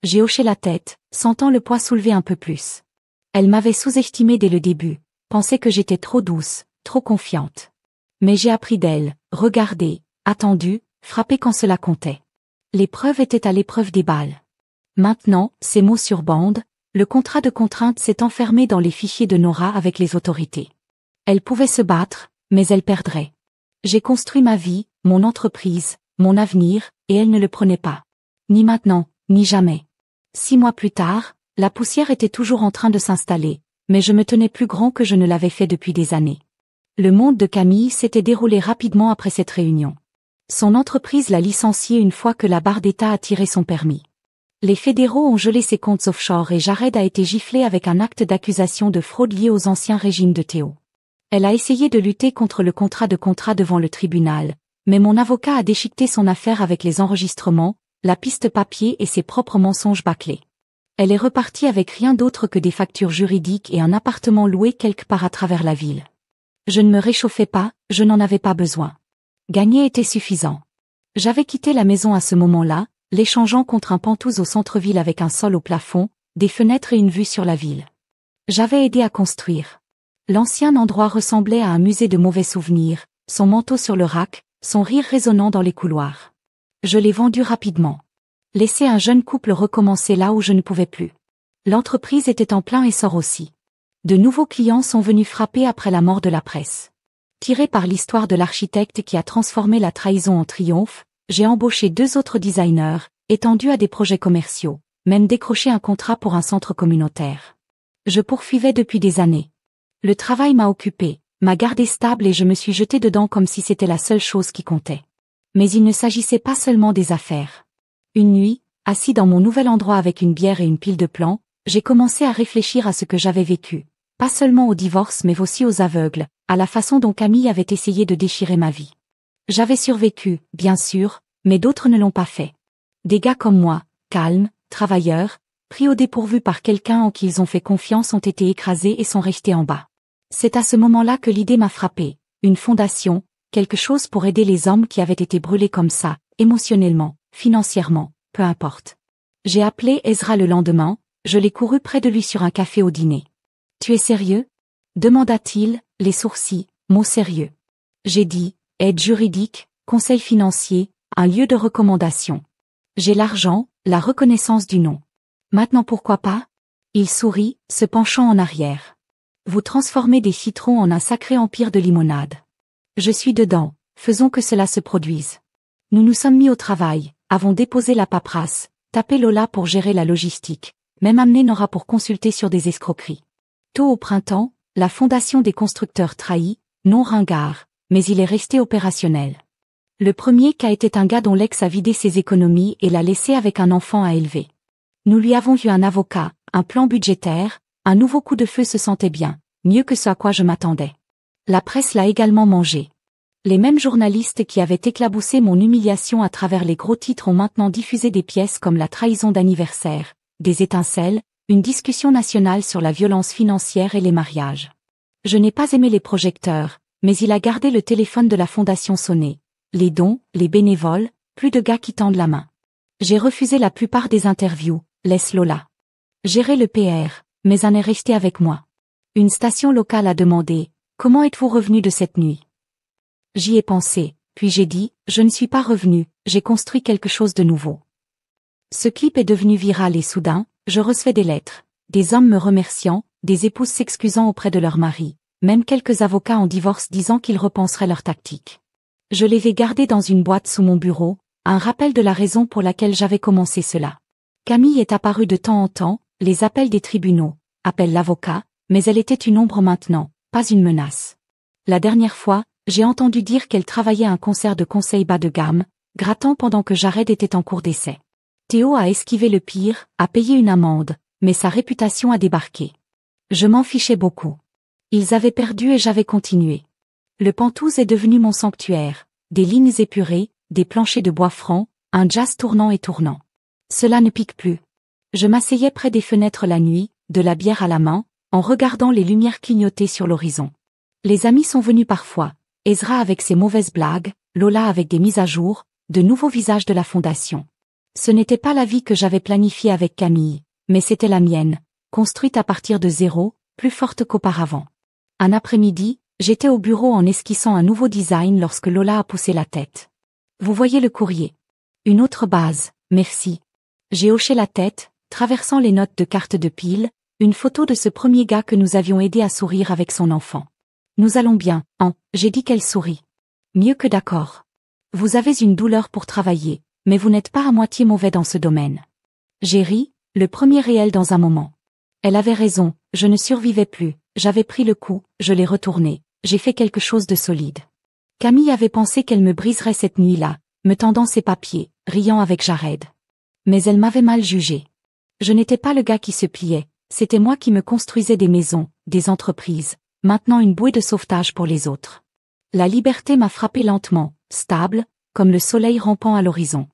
J'ai hoché la tête, sentant le poids soulever un peu plus. Elle m'avait sous-estimé dès le début, pensait que j'étais trop douce, trop confiante. Mais j'ai appris d'elle, regardé, attendu, frappé quand cela comptait. L'épreuve était à l'épreuve des balles. Maintenant, ces mots sur bande, le contrat de contrainte s'est enfermé dans les fichiers de Nora avec les autorités. Elle pouvait se battre, mais elle perdrait. J'ai construit ma vie, mon entreprise, mon avenir, et elle ne le prenait pas. Ni maintenant, ni jamais. 6 mois plus tard, la poussière était toujours en train de s'installer, mais je me tenais plus grand que je ne l'avais fait depuis des années. Le monde de Camille s'était déroulé rapidement après cette réunion. Son entreprise l'a licencié une fois que la barre d'État a tiré son permis. Les fédéraux ont gelé ses comptes offshore et Jared a été giflé avec un acte d'accusation de fraude lié aux anciens régimes de Théo. Elle a essayé de lutter contre le contrat de contrat devant le tribunal, mais mon avocat a déchiqueté son affaire avec les enregistrements, la piste papier et ses propres mensonges bâclés. Elle est repartie avec rien d'autre que des factures juridiques et un appartement loué quelque part à travers la ville. Je ne me réchauffais pas, je n'en avais pas besoin. Gagner était suffisant. J'avais quitté la maison à ce moment-là, l'échangeant contre un pantouse au centre-ville avec un sol au plafond, des fenêtres et une vue sur la ville. J'avais aidé à construire. L'ancien endroit ressemblait à un musée de mauvais souvenirs, son manteau sur le rack, son rire résonnant dans les couloirs. Je l'ai vendu rapidement. Laisser un jeune couple recommencer là où je ne pouvais plus. L'entreprise était en plein essor aussi. De nouveaux clients sont venus frapper après la mort de la presse. Tiré par l'histoire de l'architecte qui a transformé la trahison en triomphe, j'ai embauché 2 autres designers, étendu à des projets commerciaux, même décroché un contrat pour un centre communautaire. Je poursuivais depuis des années. Le travail m'a occupé, m'a gardé stable et je me suis jeté dedans comme si c'était la seule chose qui comptait. Mais il ne s'agissait pas seulement des affaires. Une nuit, assis dans mon nouvel endroit avec une bière et une pile de plans, j'ai commencé à réfléchir à ce que j'avais vécu. Pas seulement au divorce mais aussi aux aveugles, à la façon dont Camille avait essayé de déchirer ma vie. J'avais survécu, bien sûr, mais d'autres ne l'ont pas fait. Des gars comme moi, calmes, travailleurs, pris au dépourvu par quelqu'un en qui ils ont fait confiance ont été écrasés et sont restés en bas. C'est à ce moment-là que l'idée m'a frappé, une fondation, quelque chose pour aider les hommes qui avaient été brûlés comme ça, émotionnellement, financièrement, peu importe. J'ai appelé Ezra le lendemain, je l'ai couru près de lui sur un café au dîner. « Tu es sérieux ?» demanda-t-il, les sourcils, mots sérieux. J'ai dit, aide juridique, conseil financier, un lieu de recommandation. J'ai l'argent, la reconnaissance du nom. Maintenant pourquoi pas? Il sourit, se penchant en arrière. Vous transformez des citrons en un sacré empire de limonade. Je suis dedans, faisons que cela se produise. Nous nous sommes mis au travail, avons déposé la paperasse, tapé Lola pour gérer la logistique, même amené Nora pour consulter sur des escroqueries. Tôt au printemps, la fondation des constructeurs trahit, non ringard, mais il est resté opérationnel. Le premier cas était un gars dont l'ex a vidé ses économies et l'a laissé avec un enfant à élever. Nous lui avons vu un avocat, un plan budgétaire, un nouveau coup de feu se sentait bien, mieux que ce à quoi je m'attendais. La presse l'a également mangé. Les mêmes journalistes qui avaient éclaboussé mon humiliation à travers les gros titres ont maintenant diffusé des pièces comme la trahison d'anniversaire, des étincelles, une discussion nationale sur la violence financière et les mariages. Je n'ai pas aimé les projecteurs, mais il a gardé le téléphone de la fondation sonné. Les dons, les bénévoles, plus de gars qui tendent la main. J'ai refusé la plupart des interviews, laisse Lola gérer le PR, mais en est resté avec moi. Une station locale a demandé, comment êtes-vous revenu de cette nuit? J'y ai pensé, puis j'ai dit, je ne suis pas revenu, j'ai construit quelque chose de nouveau. Ce clip est devenu viral et soudain, je recevais des lettres, des hommes me remerciant, des épouses s'excusant auprès de leur mari, même quelques avocats en divorce disant qu'ils repenseraient leur tactique. Je les ai gardés dans une boîte sous mon bureau, un rappel de la raison pour laquelle j'avais commencé cela. Camille est apparue de temps en temps, les appels des tribunaux, appelle l'avocat, mais elle était une ombre maintenant, pas une menace. La dernière fois, j'ai entendu dire qu'elle travaillait à un concert de conseil bas de gamme, grattant pendant que Jared était en cours d'essai. Théo a esquivé le pire, a payé une amende, mais sa réputation a débarqué. Je m'en fichais beaucoup. Ils avaient perdu et j'avais continué. Le Penthouse est devenu mon sanctuaire, des lignes épurées, des planchers de bois franc, un jazz tournant et tournant. Cela ne pique plus. Je m'asseyais près des fenêtres la nuit, de la bière à la main, en regardant les lumières clignoter sur l'horizon. Les amis sont venus parfois, Ezra avec ses mauvaises blagues, Lola avec des mises à jour, de nouveaux visages de la fondation. Ce n'était pas la vie que j'avais planifiée avec Camille, mais c'était la mienne, construite à partir de zéro, plus forte qu'auparavant. Un après-midi, j'étais au bureau en esquissant un nouveau design lorsque Lola a poussé la tête. Vous voyez le courrier. Une autre base, merci. J'ai hoché la tête, traversant les notes de cartes de pile, une photo de ce premier gars que nous avions aidé à sourire avec son enfant. Nous allons bien, j'ai dit qu'elle sourit. Mieux que d'accord. Vous avez une douleur pour travailler, mais vous n'êtes pas à moitié mauvais dans ce domaine. J'ai ri, le premier réel dans un moment. Elle avait raison, je ne survivais plus, j'avais pris le coup, je l'ai retourné, j'ai fait quelque chose de solide. Camille avait pensé qu'elle me briserait cette nuit-là, me tendant ses papiers, riant avec Jared. Mais elle m'avait mal jugé. Je n'étais pas le gars qui se pliait, c'était moi qui me construisais des maisons, des entreprises, maintenant une bouée de sauvetage pour les autres. La liberté m'a frappé lentement, stable, comme le soleil rampant à l'horizon.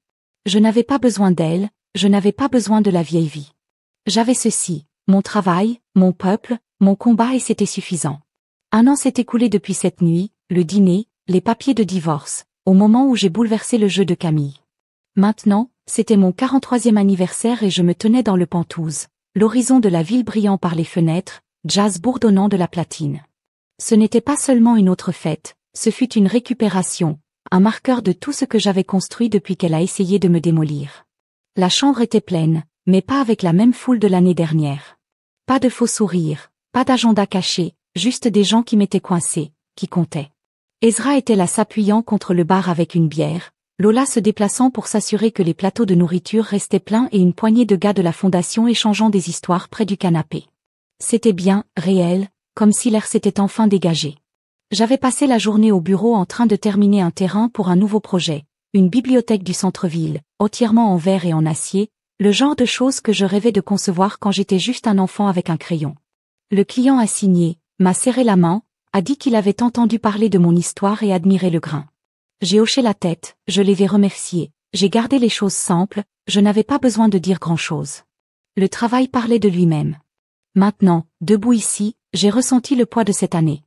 Je n'avais pas besoin d'elle, je n'avais pas besoin de la vieille vie. J'avais ceci, mon travail, mon peuple, mon combat et c'était suffisant. 1 an s'est écoulé depuis cette nuit, le dîner, les papiers de divorce, au moment où j'ai bouleversé le jeu de Camille. Maintenant, c'était mon 43e anniversaire et je me tenais dans le Penthouse, l'horizon de la ville brillant par les fenêtres, jazz bourdonnant de la platine. Ce n'était pas seulement une autre fête, ce fut une récupération, un marqueur de tout ce que j'avais construit depuis qu'elle a essayé de me démolir. La chambre était pleine, mais pas avec la même foule de l'année dernière. Pas de faux sourires, pas d'agenda caché, juste des gens qui m'étaient coincés, qui comptaient. Ezra était là s'appuyant contre le bar avec une bière, Lola se déplaçant pour s'assurer que les plateaux de nourriture restaient pleins et une poignée de gars de la fondation échangeant des histoires près du canapé. C'était bien, réel, comme si l'air s'était enfin dégagé. J'avais passé la journée au bureau en train de terminer un terrain pour un nouveau projet, une bibliothèque du centre-ville, entièrement en verre et en acier, le genre de choses que je rêvais de concevoir quand j'étais juste un enfant avec un crayon. Le client a signé, m'a serré la main, a dit qu'il avait entendu parler de mon histoire et admiré le grain. J'ai hoché la tête, je l'ai remercié, j'ai gardé les choses simples, je n'avais pas besoin de dire grand-chose. Le travail parlait de lui-même. Maintenant, debout ici, j'ai ressenti le poids de cette année.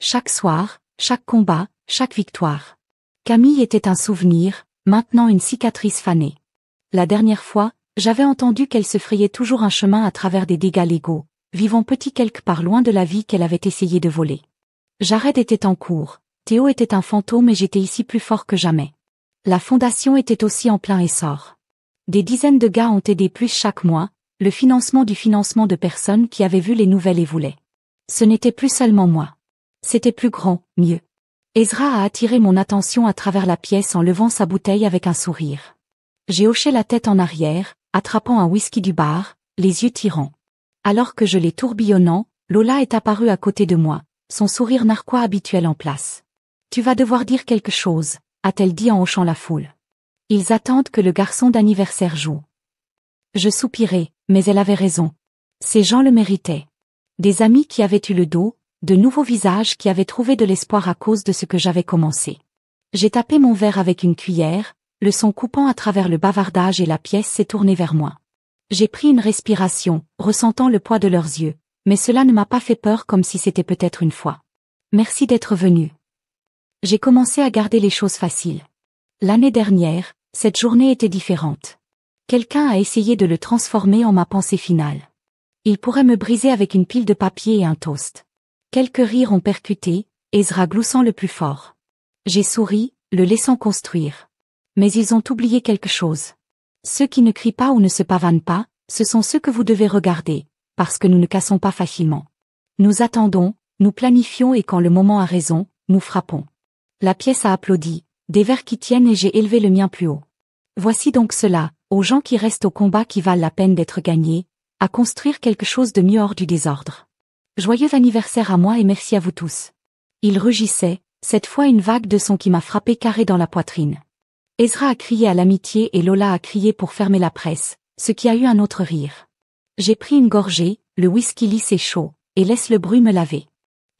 Chaque soir, chaque combat, chaque victoire. Camille était un souvenir, maintenant une cicatrice fanée. La dernière fois, j'avais entendu qu'elle se frayait toujours un chemin à travers des dégâts légaux, vivant petit quelque part loin de la vie qu'elle avait essayé de voler. Jared était en cours, Théo était un fantôme et j'étais ici plus fort que jamais. La fondation était aussi en plein essor. Des dizaines de gars ont aidé plus chaque mois, le financement du financement de personnes qui avaient vu les nouvelles et voulaient. Ce n'était plus seulement moi. C'était plus grand, mieux. Ezra a attiré mon attention à travers la pièce en levant sa bouteille avec un sourire. J'ai hoché la tête en arrière, attrapant un whisky du bar, les yeux tirants. Alors que je l'ai tourbillonnant, Lola est apparue à côté de moi, son sourire narquois habituel en place. « Tu vas devoir dire quelque chose », a-t-elle dit en hochant la foule. « Ils attendent que le garçon d'anniversaire joue. » Je soupirai, mais elle avait raison. Ces gens le méritaient. Des amis qui avaient eu le dos, de nouveaux visages qui avaient trouvé de l'espoir à cause de ce que j'avais commencé. J'ai tapé mon verre avec une cuillère, le son coupant à travers le bavardage et la pièce s'est tournée vers moi. J'ai pris une respiration, ressentant le poids de leurs yeux, mais cela ne m'a pas fait peur comme si c'était peut-être une fois. Merci d'être venu. J'ai commencé à garder les choses faciles. L'année dernière, cette journée était différente. Quelqu'un a essayé de le transformer en ma pensée finale. Il pourrait me briser avec une pile de papier et un toast. Quelques rires ont percuté, Ezra gloussant le plus fort. J'ai souri, le laissant construire. Mais ils ont oublié quelque chose. Ceux qui ne crient pas ou ne se pavanent pas, ce sont ceux que vous devez regarder, parce que nous ne cassons pas facilement. Nous attendons, nous planifions et quand le moment a raison, nous frappons. La pièce a applaudi, des vers qui tiennent et j'ai élevé le mien plus haut. Voici donc cela, aux gens qui restent au combat qui valent la peine d'être gagnés, à construire quelque chose de mieux hors du désordre. Joyeux anniversaire à moi et merci à vous tous. Il rugissait, cette fois une vague de son qui m'a frappé carré dans la poitrine. Ezra a crié à l'amitié et Lola a crié pour fermer la presse, ce qui a eu un autre rire. J'ai pris une gorgée, le whisky lisse et chaud, et laisse le bruit me laver.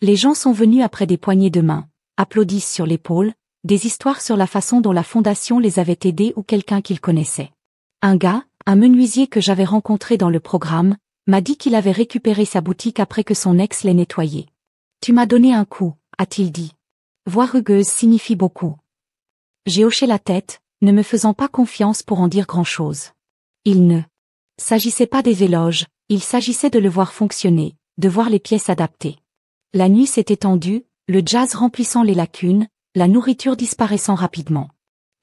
Les gens sont venus après des poignées de main, applaudissent sur l'épaule, des histoires sur la façon dont la fondation les avait aidés ou quelqu'un qu'ils connaissaient. Un gars, un menuisier que j'avais rencontré dans le programme, m'a dit qu'il avait récupéré sa boutique après que son ex l'ait nettoyée. Tu m'as donné un coup, a-t-il dit. Voix rugueuse signifie beaucoup. J'ai hoché la tête, ne me faisant pas confiance pour en dire grand-chose. Il ne s'agissait pas des éloges, il s'agissait de le voir fonctionner, de voir les pièces adaptées. La nuit s'est étendue, le jazz remplissant les lacunes, la nourriture disparaissant rapidement.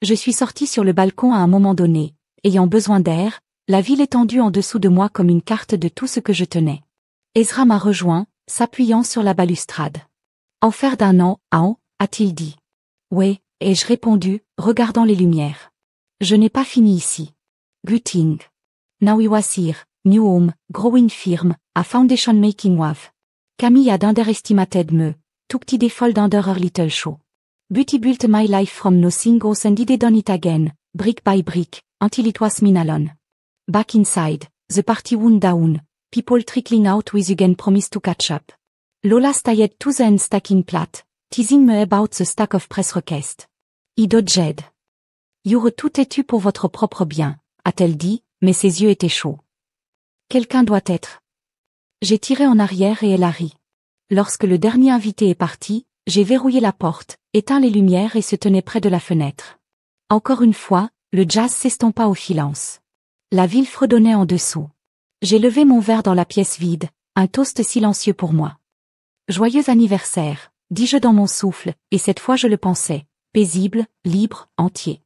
Je suis sorti sur le balcon à un moment donné, ayant besoin d'air, la ville étendue en dessous de moi comme une carte de tout ce que je tenais. Ezra m'a rejoint, s'appuyant sur la balustrade. En faire d'un an, a-t-il dit. Ouais, ai-je répondu, regardant les lumières. Je n'ai pas fini ici. Gutting. Now we was here, new home, growing firm, a foundation making wave. Camille had underestimated me, took the fold under her little show. But he built my life from nothing else and he done it again, brick by brick, until it was me alone. Back inside, the party wound down, people trickling out with again promise to catch up. Lola stayed to the end stacking plat, teasing me about the stack of press requests. He dodged. You're tout têtu pour votre propre bien, a-t-elle dit, mais ses yeux étaient chauds. Quelqu'un doit être. J'ai tiré en arrière et elle a ri. Lorsque le dernier invité est parti, j'ai verrouillé la porte, éteint les lumières et se tenait près de la fenêtre. Encore une fois, le jazz s'estompa au silence. La ville fredonnait en dessous. J'ai levé mon verre dans la pièce vide, un toast silencieux pour moi. Joyeux anniversaire, dis-je dans mon souffle, et cette fois je le pensais, paisible, libre, entier.